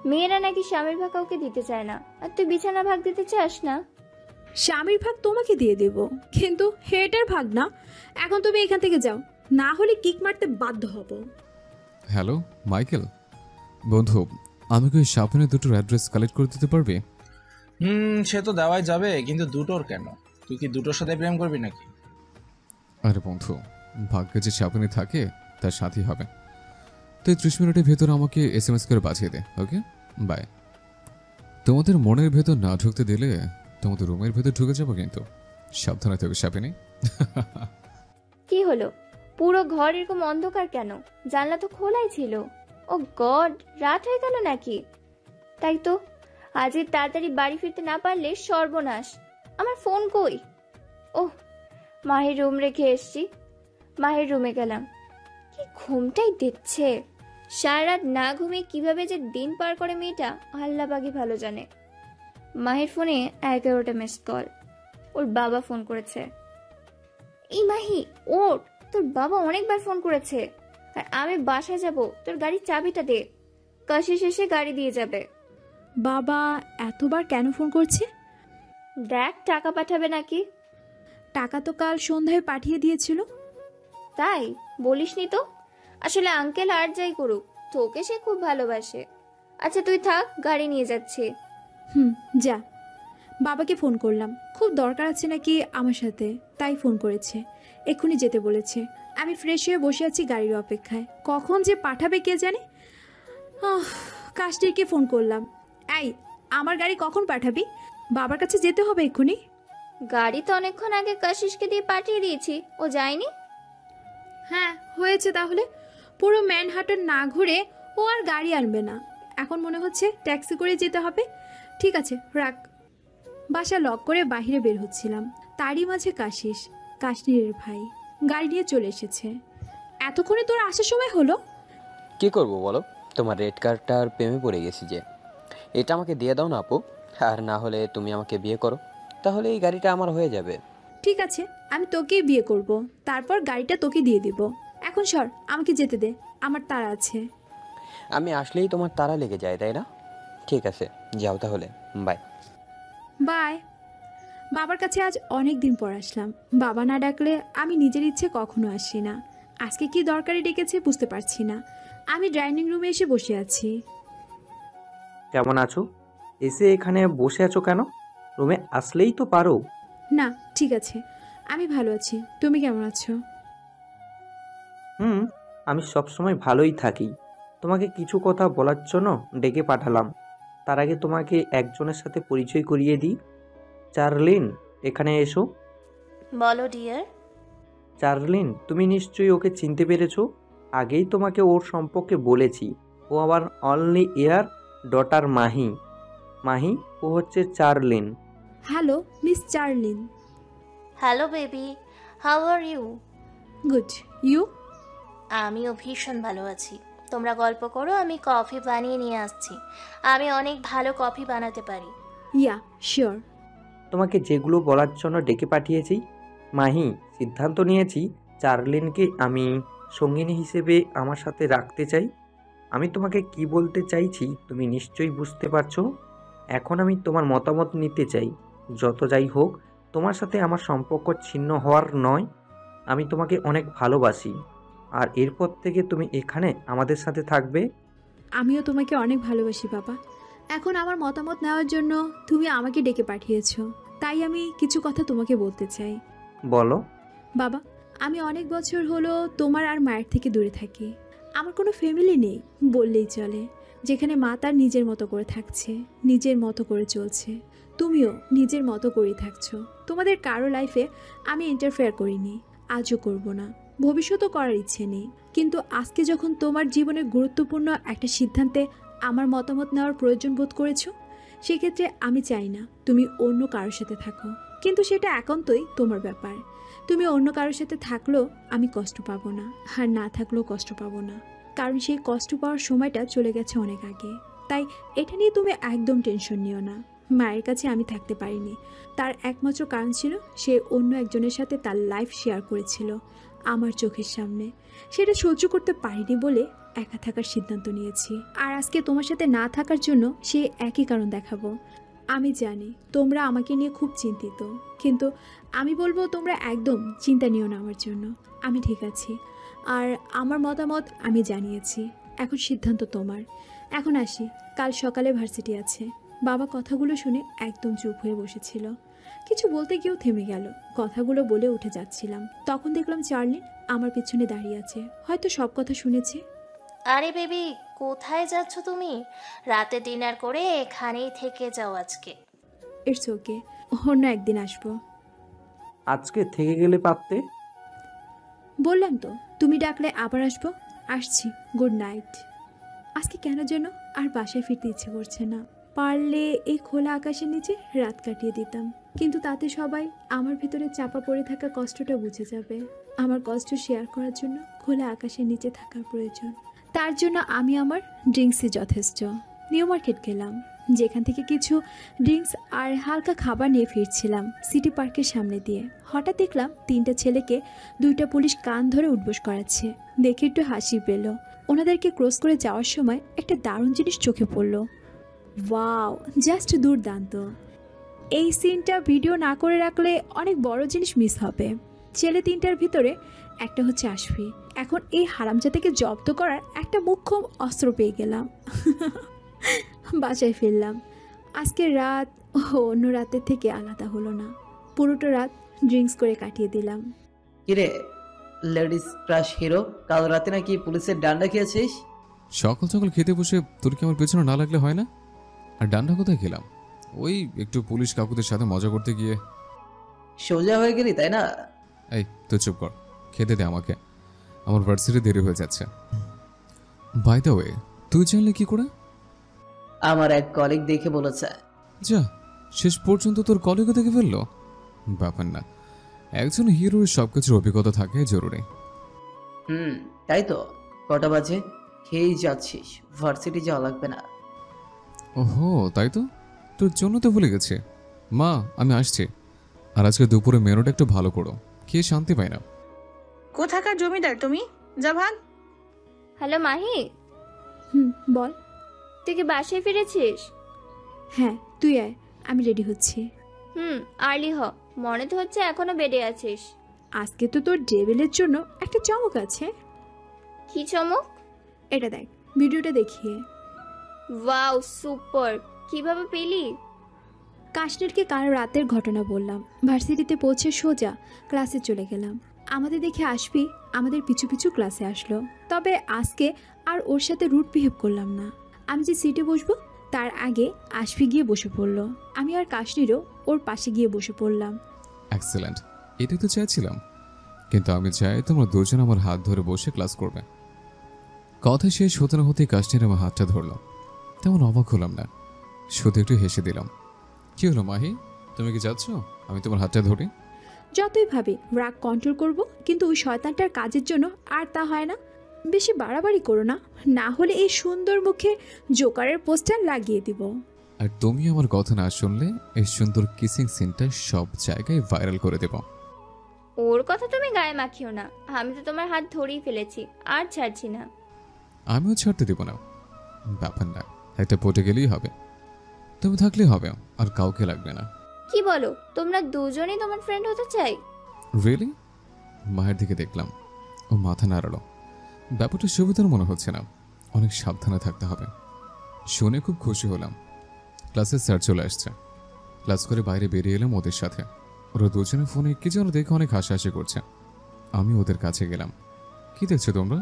[SPEAKER 6] মেয়েরা নাকি স্বামীর ভাগ কাউকে দিতে চায় না, আর তুই বিছানা ভাগ দিতে চাস না।
[SPEAKER 7] স্বামীর ভাগ তোমাকে দিয়ে দেব, কিন্তু হেটার ভাগ না। এখন তুমি এখান থেকে যাও, না হলে কিক মারতে বাধ্য হব।
[SPEAKER 3] হ্যালো মাইকেল, বন্ধু আমাকে ওই শাপিনের দুটোর অ্যাড্রেস কালেক্ট করে দিতে পারবে?
[SPEAKER 16] সে তো দেওয়াই যাবে, কিন্তু দুটোর কেন? তুই কি দুটোর সাথে প্রেম করবি নাকি?
[SPEAKER 3] আরে বন্ধু, ভাগ্যে যে শাপিনে থাকে তার সাথী হবে। তুই 30 মিনিটের ভেতর আমাকে SMS করে পাঠিয়ে দে। ওকে, বাই। তোমাদের মনের ভেতর না ঢুকতে দিলে তোমাদের রুমের ভেতর ঢুকে যাবো, কিন্তু সাবধানে থেকে শাপিনে।
[SPEAKER 6] কি হলো? পুরো ঘর এরকম অন্ধকার কেন? জানলা তো খোলাই ছিল। ও গড, রাত হয়ে গেল নাকি? তাই তো, আজ তাড়াতাড়ি বাড়ি ফিরতে না পারলে সর্বনাশ। আমার ফোন কই? ওহ, মাহির রুম রেখে এসছি। মাহির রুমে গেলাম। কি ঘুমটাই দিচ্ছে। সারা রাত না ঘুমিয়ে কিভাবে যে দিন পার করে মেয়েটা, আল্লাহ বাগি ভালো জানে। মাহির ফোনে 11টা মিস কল। ওর বাবা ফোন করেছে। এই মাহি, ওর তোর বাবা অনেকবার ফোন করেছে, আর আমি বাসায় যাব। তোর গাড়ির চাবিটা দে, কাশি শেষে গাড়ি দিয়ে যাবে।
[SPEAKER 7] বাবা এতবার কেন ফোন করছে?
[SPEAKER 6] দেখ টাকা পাঠাবে নাকি।
[SPEAKER 7] টাকা তো কাল সন্ধ্যায় পাঠিয়ে দিয়েছিল।
[SPEAKER 6] তাই বলিসনি তো। আসলে আঙ্কেল আর যাই করুক, তোকে সে খুব ভালোবাসে। আচ্ছা তুই থাক, গাড়ি নিয়ে যাচ্ছি।
[SPEAKER 7] যা। বাবাকে ফোন করলাম, খুব দরকার আছে নাকি আমার সাথে, তাই ফোন করেছে। এক্ষুনি যেতে বলেছে। আমি ফ্রেশ হয়ে বসে আছি গাড়ির অপেক্ষায়, কখন যে পাঠাবে কে জানে। কাস্টিরকে ফোন করলাম। এই, আমার গাড়ি কখন পাঠাবি? বাবার কাছে যেতে হবে এক্ষুনি।
[SPEAKER 6] গাড়ি তো অনেকক্ষণ আগে কাশিসকে দিয়ে পাঠিয়ে দিয়েছি, ও যায়নি।
[SPEAKER 7] হ্যাঁ হয়েছে তাহলে। পুরো ম্যানহাটন না ঘুরে ও আর গাড়ি আনবে না। এখন মনে হচ্ছে ট্যাক্সি করে যেতে হবে। ঠিক আছে রাখ। বাসা লক করে বাইরে বের হচ্ছিলাম, তারই মাঝে কাশ্মীরের ভাই গাড়ি নিয়ে চলে এসেছে। এতক্ষণে তোর আসার সময় হলো?
[SPEAKER 17] কি করব বলো, তোমার রেড কার্ডটার প্রেমে পড়ে গেছি যে। এটা আমাকে দিয়ে দাও না আপু, আর না হলে তুমি আমাকে বিয়ে করো, তাহলে এই গাড়িটা আমার হয়ে যাবে।
[SPEAKER 7] ঠিক আছে, আমি তোকেই বিয়ে করব, তারপর গাড়িটা তোকে দিয়ে দিব। এখন সর, আমাকে যেতে দে, আমার তাড়া আছে।
[SPEAKER 17] আমি আসলেই তোমার তাড়া লেগে যায়, তাই না? ঠিক আছে, যাও তাহলে, বাই।
[SPEAKER 7] বাই। বাবার কাছে আজ অনেক দিন পর আসলাম। বাবা না ডাকলে আমি নিজের ইচ্ছে কখনো আসি না। আজকে কি দরকারি ডেকেছে বুঝতে পারছি না। আমি ডাইনিং রুমে এসে বসে আছি।
[SPEAKER 12] কেমন আছো? এসে এখানে বসে আছো কেন? রুমে আসলেই তো পারো।
[SPEAKER 7] না ঠিক আছে, আমি ভালো আছি। তুমি কেমন আছো?
[SPEAKER 12] আমি সবসময় ভালোই থাকি। তোমাকে কিছু কথা বলার জন্য ডেকে পাঠালাম। তার আগে তোমাকে একজনের সাথে পরিচয় করিয়ে দিই। চার্লিন, এখানে এসো।
[SPEAKER 18] বলো ডিয়ার।
[SPEAKER 12] চার্লিন, তুমি নিশ্চয়ই ওকে চিনতে পেরেছো। আগেই তোমাকে ওর সম্পর্কে বলেছি। ও আমার only year daughter Mahi. Mahi, ও হচ্ছে Charlene.
[SPEAKER 7] Hello Miss Charlene.
[SPEAKER 18] Hello baby, how are you?
[SPEAKER 7] Good, you?
[SPEAKER 18] আমিও ভীষণ ভালো আছি। তোমরা গল্প করো, আমি কফি বানিয়ে নিয়ে আসছি। আমি অনেক ভালো কফি বানাতে পারি।
[SPEAKER 7] Yeah sure.
[SPEAKER 12] তোমাকে যেগুলো বলার জন্য ডেকে পাঠিয়েছি, মাহি, সিদ্ধান্ত নিয়েছি চার্লিনকে আমি সঙ্গিনী হিসেবে আমার সাথে রাখতে চাই। আমি তোমাকে কি বলতে চাইছি তুমি নিশ্চয়ই বুঝতে পারছো। এখন আমি তোমার মতামত নিতে চাই। যত যাই হোক, তোমার সাথে আমার সম্পর্ক ছিন্ন হওয়ার নয়। আমি তোমাকে অনেক ভালোবাসি, আর এরপর থেকে তুমি এখানে আমাদের সাথে থাকবে।
[SPEAKER 7] আমিও তোমাকে অনেক ভালোবাসি বাবা। এখন আমার মতামত নেওয়ার জন্য তুমি আমাকে ডেকে পাঠিয়েছো, তাই আমি কিছু কথা তোমাকে বলতে চাই।
[SPEAKER 12] বলো।
[SPEAKER 7] বাবা, আমি অনেক বছর হলো তোমার আর মায়ের থেকে দূরে থাকি। আমার কোনো ফ্যামিলি নেই বললেই চলে, যেখানে মা তার নিজের মতো করে থাকছে, নিজের মতো করে চলছে। তুমিও নিজের মতো করেই থাকছো। তোমাদের কারো লাইফে আমি ইন্টারফেয়ার করিনি, আজও করব না, ভবিষ্যতও করার ইচ্ছে নেই। কিন্তু আজকে যখন তোমার জীবনে গুরুত্বপূর্ণ একটা সিদ্ধান্তে আমার মতামত নেওয়ার প্রয়োজন বোধ করেছো, সেক্ষেত্রে আমি চাই না তুমি অন্য কারোর সাথে থাকো, কিন্তু সেটা একান্তই তোমার ব্যাপার। তুমি অন্য কারোর সাথে থাকলেও আমি কষ্ট পাবো না, আর না থাকলেও কষ্ট পাবো না, কারণ সেই কষ্ট পাওয়ার সময়টা চলে গেছে অনেক আগে। তাই এটা নিয়ে তুমি একদম টেনশন নিও না। মায়ের কাছে আমি থাকতে পারিনি, তার একমাত্র কারণ ছিল সে অন্য একজনের সাথে তার লাইফ শেয়ার করেছিল আমার চোখের সামনে। সেটা সহ্য করতে পারিনি বলে একা থাকার সিদ্ধান্ত নিয়েছি। আর আজকে তোমার সাথে না থাকার জন্য সে একই কারণ দেখাবো। আমি জানি তোমরা আমাকে নিয়ে খুব চিন্তিত, কিন্তু আমি বলবো তোমরা একদম চিন্তা নিও না আমার জন্য। আমি ঠিক আছি, আর আমার মতামত আমি জানিয়েছি। এখন সিদ্ধান্ত তোমার। এখন আসি, কাল সকালে ভার্সিটি আছে। বাবা কথাগুলো শুনে একদম চুপ হয়ে বসেছিল। কিছু বলতে গিয়েও থেমে গেল। কথাগুলো বলে উঠে যাচ্ছিলাম, তখন দেখলাম চার্লিন আমার পিছনে দাঁড়িয়ে আছে। হয়তো সব কথা শুনেছে।
[SPEAKER 18] আরে বেবি, কোথায় যাচ্ছ তুমি? রাতে ডিনার করে এখানেই থেকে যাও আজকে।
[SPEAKER 7] ইটস ওকে, অন্য একদিন আসবো।
[SPEAKER 12] আজকে থেকে গেলে পারতে।
[SPEAKER 7] বললাম তো, তুমি ডাকলে আবার আসবো। আসছি, গুড নাইট। আজকে কেন যেন আর বাসায় ফিরতে ইচ্ছে করছে না। পারলে এই খোলা আকাশের নিচে রাত কাটিয়ে দিতাম, কিন্তু তাতে সবাই আমার ভিতরে চাপা পড়ে থাকা কষ্টটা বুঝে যাবে। আমার কষ্ট শেয়ার করার জন্য খোলা আকাশের নিচে থাকার প্রয়োজন। তার জন্য আমি আমার ড্রিঙ্কসই যথেষ্ট। নিউ মার্কেট গেলাম, যেখান থেকে কিছু ড্রিঙ্কস আর হালকা খাবার নিয়ে ফিরছিলাম সিটি পার্কের সামনে দিয়ে। হঠাৎ দেখলাম 3টা ছেলেকে 2টা পুলিশ কান ধরে উঠবোস করাচ্ছে। দেখে একটু হাসি পেল। ওনাদেরকে ক্রস করে যাওয়ার সময় একটা দারুণ জিনিস চোখে পড়ল। ওয়াও, জাস্ট দুর্দান্ত। এই সিনটা ভিডিও না করে রাখলে অনেক বড় জিনিস মিস হবে। ছেলে 3টার ভিতরে একটা হচ্ছে আশফি। এখন এই হারামজাদাকে জব্দ করার একটা মুখ্য অস্ত্র পেয়ে গেলাম। বাসায় ফিরলাম। আজকের রাত অন্য রাতের থেকে আলাদা হলো না। পুরোটা রাত ড্রিঙ্কস করে কাটিয়ে দিলাম।
[SPEAKER 1] কিরে লেডিস ক্রাশ হিরো, কাল রাতে নাকি পুলিশের ডান্ডা খেয়েছিস?
[SPEAKER 3] সকাল সকাল খেতে বসে তোর কি আমার পেছনে না লাগলে হয় না? আর ডান্ডা কোথায় খেলাম? ওই একটু পুলিশ কাকুদের সাথে মজা করতে গিয়ে।
[SPEAKER 1] সোজা হয়ে গেলি তাই না?
[SPEAKER 3] এই তুই চুপ কর, খেতে দে আমাকে, আমার ভার্সিটি দেরি হয়ে যাচ্ছে। বাই দ্য ওয়ে, তুই জানলে কি করে?
[SPEAKER 1] আমার এক কলিগ দেখে বলেছে।
[SPEAKER 3] যা, শেষ পর্যন্ত তোর কলিগও দেখে ফেললো? ব্যাপার না, একজন হিরোর সবকিছুর অভিজ্ঞতা থাকে জরুরি।
[SPEAKER 1] তাই তো। কটা বাজে? খেয়েই যাচ্ছিস, ভার্সিটি যাওয়া লাগবে না।
[SPEAKER 3] ওহো তাই তো, তোর জন্য তো ভুলে গেছে। মা আমি আসছি, আর আজকে দুপুরে মেনুটা একটু ভালো করো, খেয়ে শান্তি পাই না।
[SPEAKER 4] কোথাকার জমিদার তুমি? যা ভাগ।
[SPEAKER 6] হ্যালো মাহি।
[SPEAKER 7] বল।
[SPEAKER 6] তুই কি বাসায় ফিরেছিস?
[SPEAKER 7] হ্যাঁ, তুই আয়, আমি রেডি হচ্ছি।
[SPEAKER 6] আর্লি হ, মনে তো হচ্ছে এখনো বেডে আছিস।
[SPEAKER 7] আজকে তো তোর ডেভিলের জন্য একটা চমক আছে।
[SPEAKER 6] কি চমক?
[SPEAKER 7] এটা দেখ, ভিডিওটা দেখিয়ে।
[SPEAKER 6] Wow, super! কিভাবে পেলি?
[SPEAKER 7] কাশ্মীরকে কাল রাতের ঘটনা বললাম। ভার্সিটিতে পৌঁছে সোজা ক্লাসে চলে গেলাম। আমাদের দেখে আসবি আমাদের পিছু পিছু ক্লাসে আসলো। তবে আজকে আর ওর সাথে রুট বিহেভ করলাম না। আমি যে সিটে বসবো তার আগে আসবি গিয়ে বসে পড়লো। আমি আর কাশ্মীরও ওর পাশে গিয়ে বসে পড়লাম।
[SPEAKER 3] এক্সেলেন্ট, এটাই তো চাইছিলাম। কিন্তু আমি চাই তোমরা দুজন আমার হাত ধরে বসে ক্লাস করবে। কথা শেষ হতে না হতেই কাশ্মীর আমার হাতটা ধরলো। তেমন অবাক হলাম না, শুধু একটু হেসে দিলাম। কি হলো মাহি, তুমি কি যাচ্ছ আমি তোমার হাতটা ধরি?
[SPEAKER 7] যতই ভাবি রাগ কন্ট্রোল করব, কিন্তু ওই শয়তানটার কাজের জন্য আর তা হয় না। বেশি বাড়াবাড়ি করো না, না হলে এই সুন্দর মুখে জোকারের পোস্টার লাগিয়ে দিব।
[SPEAKER 3] আর তুমি আমার কথা না শুনলে এই সুন্দর কিসিং সিনটা সব জায়গায় ভাইরাল করে দেব।
[SPEAKER 6] ওর কথা তুমি গায়ে মাখিও না, আমি তো তোমার হাত ধরেই ফেলেছি, আর ছাড়ছি না।
[SPEAKER 3] আমিও ছাড়তে দেব না। ব্যাপার না, একটা পটে গেলেই হবে। তুমি থাকলে হবে, আর কাউকে লাগবে না।
[SPEAKER 6] কি বলো, তোমরা দুজনেই তোমার ফ্রেন্ড হতে চাই?
[SPEAKER 3] রিয়েলি? মায়ের দিকে দেখলাম, ও মাথা নাড়ালো। ব্যাপারটা সুবিধার মনে হচ্ছে না, অনেক সাবধানে থাকতে হবে। শুনে খুব খুশি হলাম। ক্লাসের স্যার চলে আসছে। ক্লাস করে বাইরে বেরিয়ে এলাম ওদের সাথে। ওরা দুজনে ফোনে কি যেন দেখে অনেক হাসাহাসি করছে। আমি ওদের কাছে গেলাম। কি দেখছো তোমরা?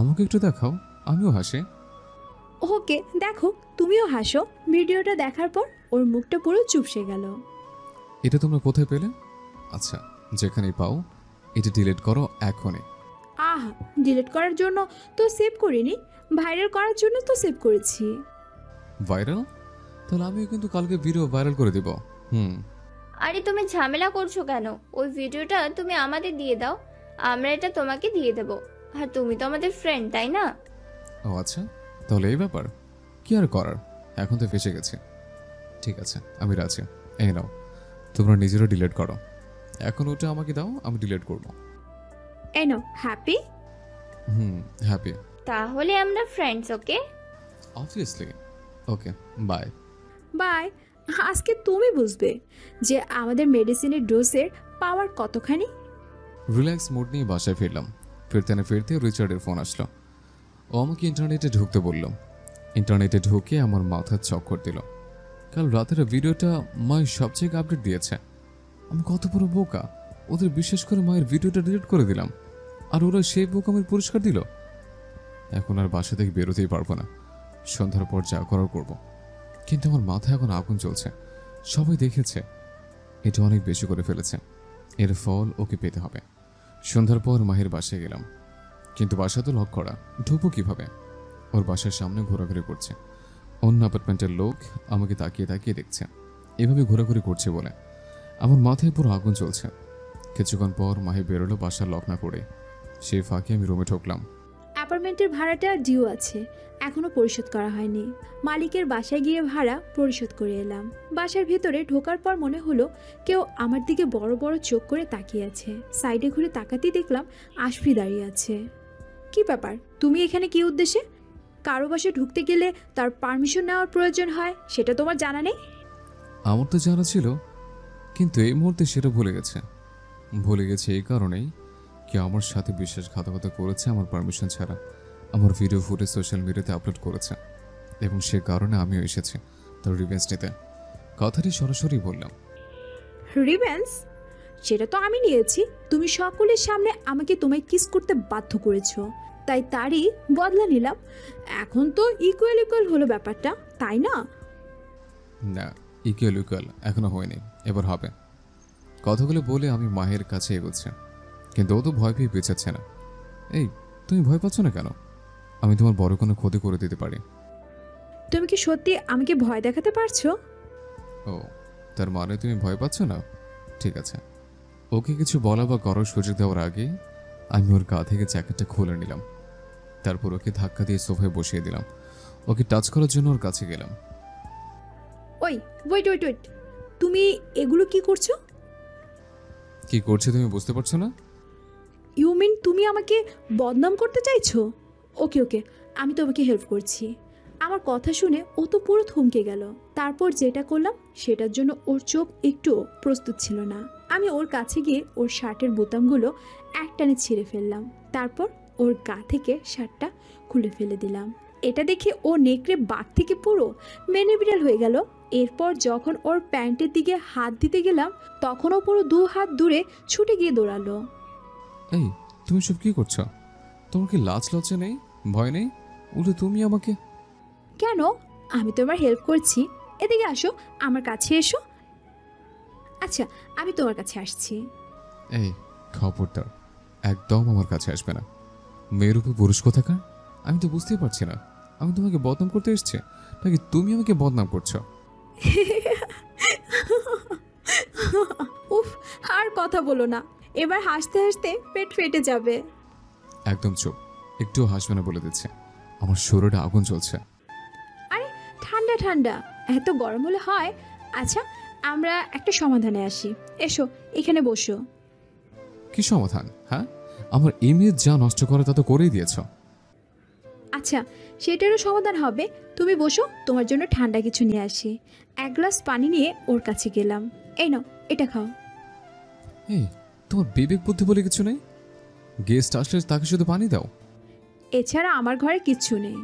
[SPEAKER 3] আমাকে একটু দেখাও, আমিও হাসি।
[SPEAKER 7] ওকে দেখো, তুমিও হাসো। ভিডিওটা দেখার পর ওর মুখটা পুরো চুপসে গেল।
[SPEAKER 3] এটা তোমরা কোথায় পেলে? আচ্ছা, যেখানেই পাও এটা ডিলিট করো এখনই।
[SPEAKER 7] আহা, ডিলিট করার জন্য তো সেভ করিনি, ভাইরাল করার জন্য তো সেভ করেছি।
[SPEAKER 3] ভাইরাল? তাহলে আমিও কিন্তু কালকে ভিডিও ভাইরাল করে দিব।
[SPEAKER 6] আরে তুমি ঝামেলা করছো কেন? ওই ভিডিওটা তুমি আমাদের দিয়ে দাও, আমরা এটা তোমাকে দিয়ে দেব। আর তুমি তো আমাদের ফ্রেন্ড, তাই না?
[SPEAKER 3] ও আচ্ছা, তাহলে এই ব্যাপার। কি আর করার, এখন তো ফেসে গেছে। ঠিক আছে, আমি রাজি। এই নাও, তোমরা নিজেরা ডিলিট করো। এখন ওটা আমাকে দাও, আমি ডিলিট করব।
[SPEAKER 7] এই নাও, হ্যাপি?
[SPEAKER 3] হ্যাপি।
[SPEAKER 6] তাহলে আমরা friends, okay?
[SPEAKER 3] Obviously. Okay, bye.
[SPEAKER 7] Bye. আজকে তুমি বুঝবে যে আমাদের মেডিসিনের ডোজের পাওয়ার কতখানি।
[SPEAKER 3] রিল্যাক্স মুড নিয়ে বাসায় ফিরলাম। ফিরতে না ফিরতে রিচার্ডের ফোন আসলো। ও আমাকে ইন্টারনেটে ঢুকতে বলল। ইন্টারনেটে ঢুকে আমার মাথা চক্কর দিল। কাল রাতের ভিডিওটা মায়ের সবচেয়ে আপডেট দিয়েছে। আমি কত বড় বোকা, ওদের বিশ্বাস করে মায়ের ভিডিওটা ডিলিট করে দিলাম, আর ওরা সেই বোকামির পুরস্কার দিল। এখন আর বাসা থেকে বেরোতেই পারবো না। সন্ধ্যার পর যা করার করবো, কিন্তু আমার মাথায় এখন আগুন চলছে। সবাই দেখেছে, এটা অনেক বেশি করে ফেলেছে। এর ফল ওকে পেতে হবে। সন্ধ্যার পর মাহির বাসায় গেলাম, কিন্তু বাসা তো লক করা, ঢুকবো কিভাবে? ওর বাসার সামনে ঘোরাঘুরি করছে। অন্য অ্যাপার্টমেন্টের লোক আমাকে তাকিয়ে তাকিয়ে দেখছে। এভাবে ঘোরাঘুরি করছে বলে আমার মাথায় পুরো আগুন চলছে। কিছুক্ষণ পর মাহি বেরোলো বাসা লক না করে। সেই ফাঁকে আমি রুমে ঢুকলাম।
[SPEAKER 7] অ্যাপার্টমেন্টের ভাড়াটা ডিউ আছে, এখনো পরিশোধ করা হয়নি। মালিকের বাসায় গিয়ে ভাড়া পরিশোধ করে এলাম। বাসার ভেতরে ঢোকার পর মনে হলো কেউ আমার দিকে বড় বড় চোখ করে তাকিয়ে আছে। সাইডে ঘুরে তাকাতেই দেখলাম আশফি দাঁড়িয়ে আছে। কি ব্যাপার, তুমি এখানে কি উদ্দেশ্যে? কারো বাসায় ঢুকতে গেলে তার পারমিশন নেওয়ার প্রয়োজন হয়, সেটা তোমার জানা নেই?
[SPEAKER 3] আমার তো জানা ছিল, কিন্তু এই মুহূর্তে সেটা ভুলে গেছে। ভুলে গেছে এই কারণেই কি আমার সাথে বিশ্বাসঘাতকতা করেছে আমার পারমিশন ছাড়া। আমার ভিডিও ফুটেজ সোশ্যাল মিডিয়াতে আপলোড করেছে, এবং সে কারণে আমিও এসেছি তার রিভেঞ্জ নিতে। কথাটি সরাসরি বললাম।
[SPEAKER 7] রিভেঞ্জ? সেটা তো আমি নিয়েছি। তুমি সকলের সামনে আমাকে তোমায় কিস করতে বাধ্য করেছো, তাই তারই বদলা নিলাম। এখন তো ইকুয়াল ইকুয়াল হলো ব্যাপারটা, তাই না?
[SPEAKER 3] না, ইকুয়াল ইকুয়াল এখনো হয়নি, এবার হবে। কথাগুলো বলে আমি মাহের কাছে এগোচ্ছে, কিন্তু ও তো ভয় পেয়ে পেছাচ্ছে না। এই, তুমি ভয় পাচ্ছ না কেন? আমি তোমার বড় কোনো ক্ষতি করে দিতে পারি।
[SPEAKER 7] তুমি কি সত্যি আমাকে ভয় দেখাতে পারছো?
[SPEAKER 3] ও, তার মানে তুমি ভয় পাচ্ছ না? ঠিক আছে। ওকে কিছু বলা বা করার সুযোগ দেওয়ার আগে আমি ওর গা থেকে জ্যাকেটটা খুলে নিলাম। তারপর ওকে ধাক্কা দিয়ে সোফায় বসিয়ে দিলাম। ওকে টাচ করার জন্য ওর কাছে গেলাম।
[SPEAKER 7] ওই, ওয়েট ওয়েট ওয়েট, তুমি এগুলো কি করছো?
[SPEAKER 3] কি করছে তুমি বুঝতে পারছো না?
[SPEAKER 7] ইউ মিন তুমি আমাকে বদনাম করতে চাইছো? ওকে ওকে, আমি তোমাকে হেল্প করছি। আমার কথা শুনে ও তো পুরো থমকে গেল। তারপর যেটা করলাম সেটার জন্য ওর চোখ একটুও প্রস্তুত ছিল না। আমি ওর কাছে গিয়ে ওর শার্টের বোতামগুলো একটানে ছিঁড়ে ফেললাম। তারপর ওর গা থেকে শার্টটা খুলে ফেলে দিলাম। এটা দেখে ও নেকড়ে বাঘ থেকে পুরো মেনে বিড়াল হয়ে গেল। এরপর যখন ওর প্যান্টের দিকে হাত দিতে গেলাম, তখনও পুরো 2 হাত দূরে ছুটে গিয়ে দৌড়ালো।
[SPEAKER 3] এই, তুমি সব কি করছো? তোমার কি লাজ লজ্জা নেই, ভয় নেই? উল্টো তুমি আমাকে...
[SPEAKER 7] কেন? আমি তোমার হেল্প করছি, এদিকে আসো, আমার কাছে এসো। আচ্ছা, আমি তোমার কাছে আসছি।
[SPEAKER 3] এই, খবরদার, একদম আমার কাছে আসবে না। মেয়ের উপর পুরুষ কোথাকার? আমি তো বুঝতেই পারছি না, আমি তোমাকে বদনাম করতে এসেছি নাকি তুমি আমাকে বদনাম করছো?
[SPEAKER 7] উফ, আর কথা বলো না, এবার হাসতে হাসতে পেট ফেটে যাবে।
[SPEAKER 3] একদম চুপ, একটু হাসবে না বলে দিচ্ছে। আমার শরীরে আগুন চলছে।
[SPEAKER 7] আরে ঠান্ডা ঠান্ডা, এত গরম হলে হয়? আচ্ছা, আমরা একটা সমাধানে আসি। এসো, এখানে বসো।
[SPEAKER 3] কি সমাধান? হ্যাঁ, আমার ইমেজ যা নষ্ট করে তা তো করেই দিয়েছ।
[SPEAKER 7] আচ্ছা, সেটারও সমাধান হবে। তুমি বসো, তোমার জন্য ঠান্ডা কিছু নিয়ে আসি। 1 গ্লাস পানি নিয়ে ওর কাছে গেলাম। এই নাও, এটা খাও।
[SPEAKER 3] এই, তোমার বিবেক বুদ্ধি বলে কিছু নেই? গেস্ট আসলে তাকে শুধু পানি দাও?
[SPEAKER 7] এছাড়া আমার ঘরে কিচ্ছু নেই।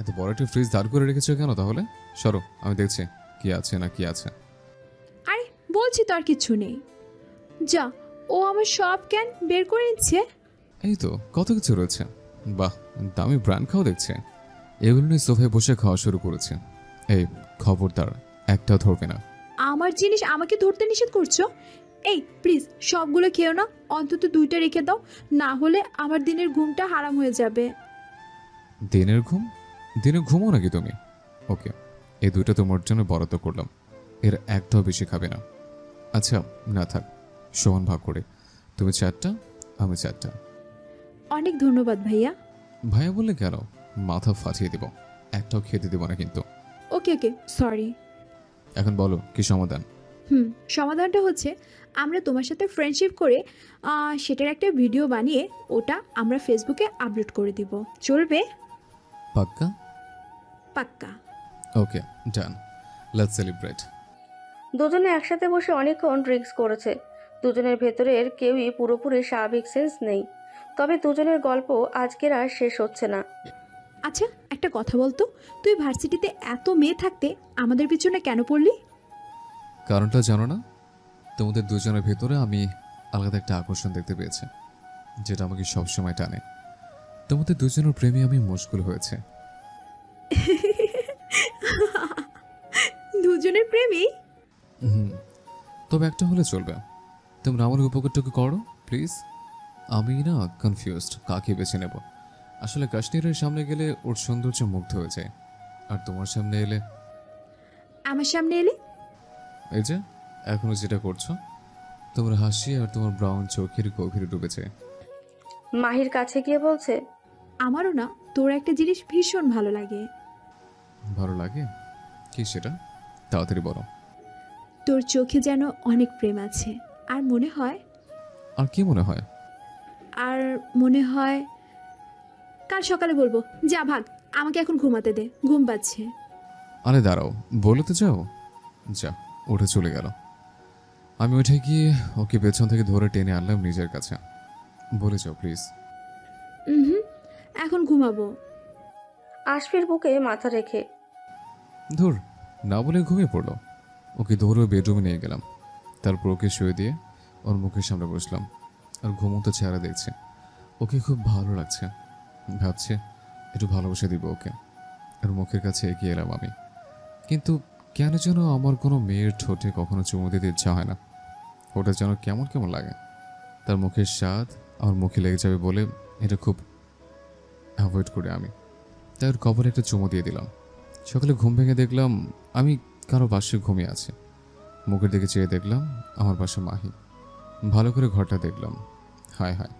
[SPEAKER 3] এত বড় একটা ফ্রিজ দাঁড় করে রেখেছো কেন তাহলে? সরো, আমি দেখছি কি আছে না কি আছে।
[SPEAKER 7] আরে বলছি তো আর কিচ্ছু নেই। যা, ও আমার সব ক্যান বের করে নিচ্ছে।
[SPEAKER 3] এই তো কত কিছু রয়েছে, বাহ, দামি ব্র্যান্ড খাওয়া দেখছে। এগুলো নিয়ে সোফায় বসে খাওয়া শুরু করেছে। এই, খবরদার, একটাও ধরবে না।
[SPEAKER 7] আমার জিনিস আমাকে ধরতে নিষেধ করছো? এই প্লিজ সবগুলো খেও না, অন্তত 2টা রেখে দাও, না হলে আমার দিনের ঘুমটা হারাম হয়ে যাবে।
[SPEAKER 3] দিনের ঘুম? দিনে ঘুমো নাকি তুমি? ওকে, এই 2টা তোমার জন্য বরাদ্দ করলাম, এর একটাও বেশি খাবে না। আচ্ছা না থাক, সমান ভাগ করে, তুমি 4টা, আমি 4টা।
[SPEAKER 7] অনেক ধন্যবাদ ভাইয়া।
[SPEAKER 3] ভাইয়া বললে কেন? মাথা ফাটিয়ে দিব, একটাও খেতে দিব না কিন্তু।
[SPEAKER 7] ওকে ওকে, সরি।
[SPEAKER 3] এখন বলো কি সমাধান?
[SPEAKER 7] সমাধানটা হচ্ছে আমরা তোমার সাথে ফ্রেন্ডশিপ করে সেটার একটা ভিডিও বানিয়ে ওটা আমরা ফেসবুকে আপলোড করে দিব, চলবে?
[SPEAKER 3] পাক্কা?
[SPEAKER 2] পাক্কা।
[SPEAKER 3] ওকে, ডান, লেটস সেলিব্রেট।
[SPEAKER 2] দুজনে একসাথে বসে অনেকক্ষণ ড্রিঙ্কস করেছে। দুজনের ভেতরের কেউই পুরোপুরি স্বাভাবিক সেন্স নেই, তবে দুজনের গল্প আজকের আর শেষ হচ্ছে না।
[SPEAKER 7] আচ্ছা একটা কথা বলতো, তুই ভার্সিটিতে এত মেয়ে থাকতে আমাদের পিছনে কেন পড়লি?
[SPEAKER 3] কারণটা জানো না? তোমাদের দুজনের ভেতরে আমি আলাদা একটা আকর্ষণ দেখতে পেয়েছি, যেটা আমাকে সবসময় টানে। তোমাদের দুজনের প্রেমে আমি মশগুল হয়েছে।
[SPEAKER 7] দুজনের প্রেমী?
[SPEAKER 3] তবে একটা হলে চলবে, তোমরা আমার উপকারটুকু করো প্লিজ। আমি না কনফিউজড কাকে বেছে নেব। আসলে কাশ্মীরের সামনে গেলে ওর সৌন্দর্য মুগ্ধ হয়ে যায়, আর তোমার সামনে এলে?
[SPEAKER 7] আমার সামনে এলে?
[SPEAKER 3] এই যে এখনো যেটা করছো, তোমার হাসি আর তোমার ব্রাউন চোখের গভীরে ডুবেছে।
[SPEAKER 2] মাহির কাছে গিয়ে বলছে,
[SPEAKER 7] আমারও না তোর একটা জিনিস ভীষণ ভালো লাগে।
[SPEAKER 3] ভালো লাগে? কি সেটা? তাড়াতাড়ি বলো।
[SPEAKER 7] তোর চোখে যেন অনেক প্রেম আছে, আর মনে হয়।
[SPEAKER 3] আর কি মনে হয়?
[SPEAKER 7] আর মনে হয় কাল সকালে বলবো। যা ভাগ, আমাকে এখন ঘুমাতে দে, ঘুম পাচ্ছে।
[SPEAKER 3] আরে দাঁড়াও, বলে তো যাও। যা, উঠে চলে গেল। আমি উঠে গিয়ে ওকে পেছন থেকে ধরে টেনে আনলাম নিজের কাছে। বলে যাও প্লিজ।
[SPEAKER 7] এখন ঘুমাবো।
[SPEAKER 2] আশফির বুকে মাথা রেখে।
[SPEAKER 3] ধুর, না বলে ঘুমিয়ে পড়লো। ওকে ধরে বেডরুমে নিয়ে গেলাম, তারপর ওকে শুয়ে দিয়ে ওর মুখের সামনে বসলাম, আর ঘুমন্ত চেহারা দেখছে। ওকে খুব ভালো লাগছে, ভাবছে একটু ভালোবাসা দিব ওকে। আর মুখের কাছে এগিয়ে এলাম আমি, কিন্তু কেন যেন আমার কোনো মেয়ের ঠোঁটে কখনো চুমু দিতে ইচ্ছা হয় না। ওটা যেন কেমন কেমন লাগে। তার মুখের স্বাদ আমার মুখে লেগে যাবে বলে এটা খুব অ্যাভয়েড করি আমি। তাই ওর কপালে একটা চুমু দিয়ে দিলাম। সকালে ঘুম ভেঙে দেখলাম আমি কারো বাসায় ঘুমিয়ে আছি। মুখের দিকে চেয়ে দেখলাম আমার বাসা মাহি। ভালো করে ঘরটা দেখলাম, হায় হায়,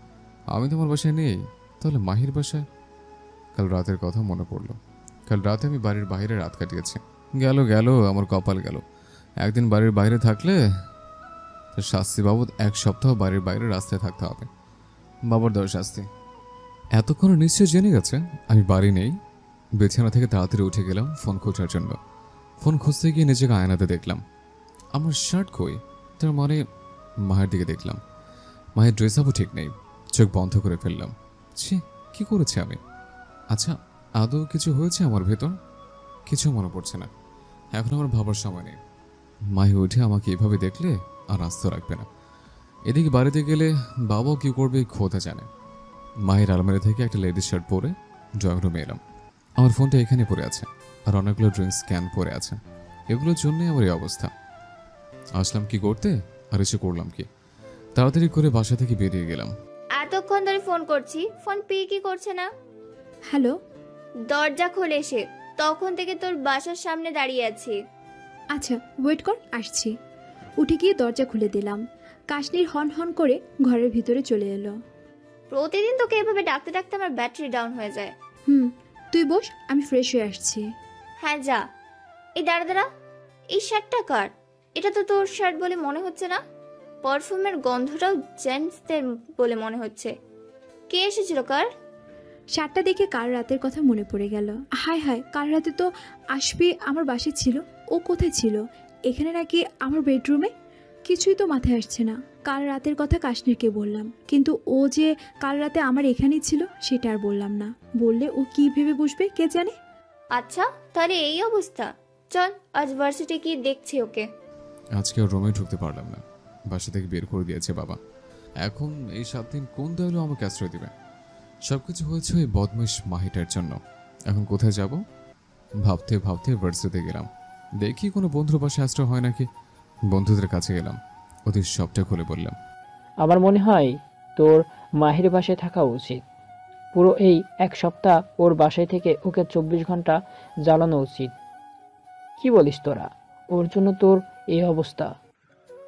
[SPEAKER 3] আমি তো আমার বাসায় নেই, তাহলে মাহির বাসায়? কাল রাতের কথা মনে পড়লো। কাল রাতে আমি বাড়ির বাইরে রাত কাটিয়েছি। গেল গেল আমার কপাল গেল। একদিন বাড়ির বাইরে থাকলে তার শাস্তি বাবদ 1 সপ্তাহ বাড়ির বাইরে রাস্তায় থাকতে হবে। বাবার দেওয়া শাস্তি। এতক্ষণ নিশ্চয় জেনে গেছে আমি বাড়ি নেই। বিছানা থেকে তাড়াতাড়ি উঠে গেলাম ফোন খোঁজার জন্য। ফোন খুঁজতে গিয়ে নিজেকে আয়নাতে দেখলাম আমার শার্ট কই। তার মানে মায়ের দিকে দেখলাম, মায়ের ড্রেস আপও ঠিক নেই। চোখ বন্ধ করে ফেললাম। ছি, কি করেছি আমি? আচ্ছা, আদৌ কিছু হয়েছে আমার ভেতর? কিছু মনে পড়ছে না। এখন আমার ভাবার সময় নেই। মাহি উঠে আমাকে এভাবে দেখলে আর আস্ত রাখবে না। এদিকে বাড়িতে গেলে বাবাও কি করবে খোদা জানে। মায়ের আলমারি থেকে একটা লেডিস শার্ট পরে ড্রয়িং রুমে এলাম। আমার ফোনটা এখানে পড়ে আছে, আর অনেকগুলো ড্রিঙ্কস ক্যান পড়ে আছে। এগুলোর জন্যই আমার এই অবস্থা। আসলাম কি করতে, আর এসে করলাম কি? তাড়াতাড়ি করে বাসা থেকে বেরিয়ে গেলাম।
[SPEAKER 6] এতক্ষণ ধরে ফোন করছি, ফোন কি করছে না?
[SPEAKER 7] হ্যালো,
[SPEAKER 6] দরজা খোলে এসে, তখন থেকে তোর বাসার সামনে দাঁড়িয়ে আছি।
[SPEAKER 7] আচ্ছা ওয়েট কর, আসছি। উঠে গিয়ে দরজা খুলে দিলাম। কাশনির হন হন করে ঘরের ভিতরে চলে এলো।
[SPEAKER 6] প্রতিদিন তোকে এভাবে ডাকতে ডাকতে আমার ব্যাটারি ডাউন হয়ে যায়।
[SPEAKER 7] তুই বস, আমি ফ্রেশ হয়ে আসছি।
[SPEAKER 6] হ্যাঁ যা। এই দাঁড়া, এই শার্টটা কার? এটা তো তোর শার্ট বলে মনে হচ্ছে না। পারফিউমের গন্ধটাও জেন্টসদের বলে মনে হচ্ছে। কে এসেছিল কার?
[SPEAKER 7] শার্টটা দেখে কাল রাতের কথা মনে পড়ে গেল। হায় হায়, কাল রাতে তো আসবে আমার বাসায় ছিল। ও কোথায় ছিল? এখানে নাকি আমার বেডরুমে? কিছুই তো মাথায় আসছে না। কাল রাতের কথা কাশ্মীরকে বললাম, কিন্তু ও যে কাল রাতে আমার এখানেই ছিল সেটা আর বললাম না। বললে ও কি ভেবে বসবে কে জানে।
[SPEAKER 6] আচ্ছা তাহলে এই অবস্থা, চল আজ ভার্সিটি কি দেখছি ওকে।
[SPEAKER 3] আজকে আর রুমে ঢুকতে পারলাম না, বাসা থেকে বের করে দিয়েছে বাবা। এখন এই 7 দিন কোন দয়ালু আমাকে আশ্রয় দিবে? সবকিছু হয়েছে ওই বদমাইশ মাহিটার জন্য। এখন কোথায় যাব ভাবতে ভাবতে ভার্সিটিতে গেলাম। দেখি কোনো বন্ধুর বাসায় আশ্রয় হয় নাকি। বন্ধুদের কাছে গেলাম, ওদের সবটা খুলে বললাম।
[SPEAKER 10] আমার মনে হয় তোর মাহির বাসায় থাকা উচিত। পুরো এই 1 সপ্তাহ ওর বাসায় থেকে ওকে 24 ঘন্টা জ্বালানো উচিত। কি বলিস তোরা? ওর জন্য তোর এই অবস্থা?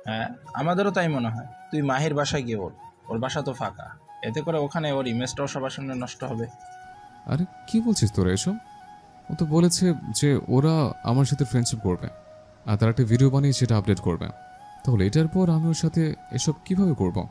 [SPEAKER 16] হ্যাঁ, আমাদেরও তাই মনে হয়। তুই মাহির বাসায় গিয়ে বল, ওর বাসা তো ফাঁকা, এতে করে ওখানে ওর ইমেজটাও সবার সামনে নষ্ট হবে।
[SPEAKER 3] আরে কি বলছিস তোরা এসব? ও তো বলেছে যে ওরা আমার সাথে ফ্রেন্ডশিপ করবে আর তারা একটা ভিডিও বানিয়ে সেটা আপডেট করবে। তাহলে এটার পর আমি ওর সাথে এসব কিভাবে করবো?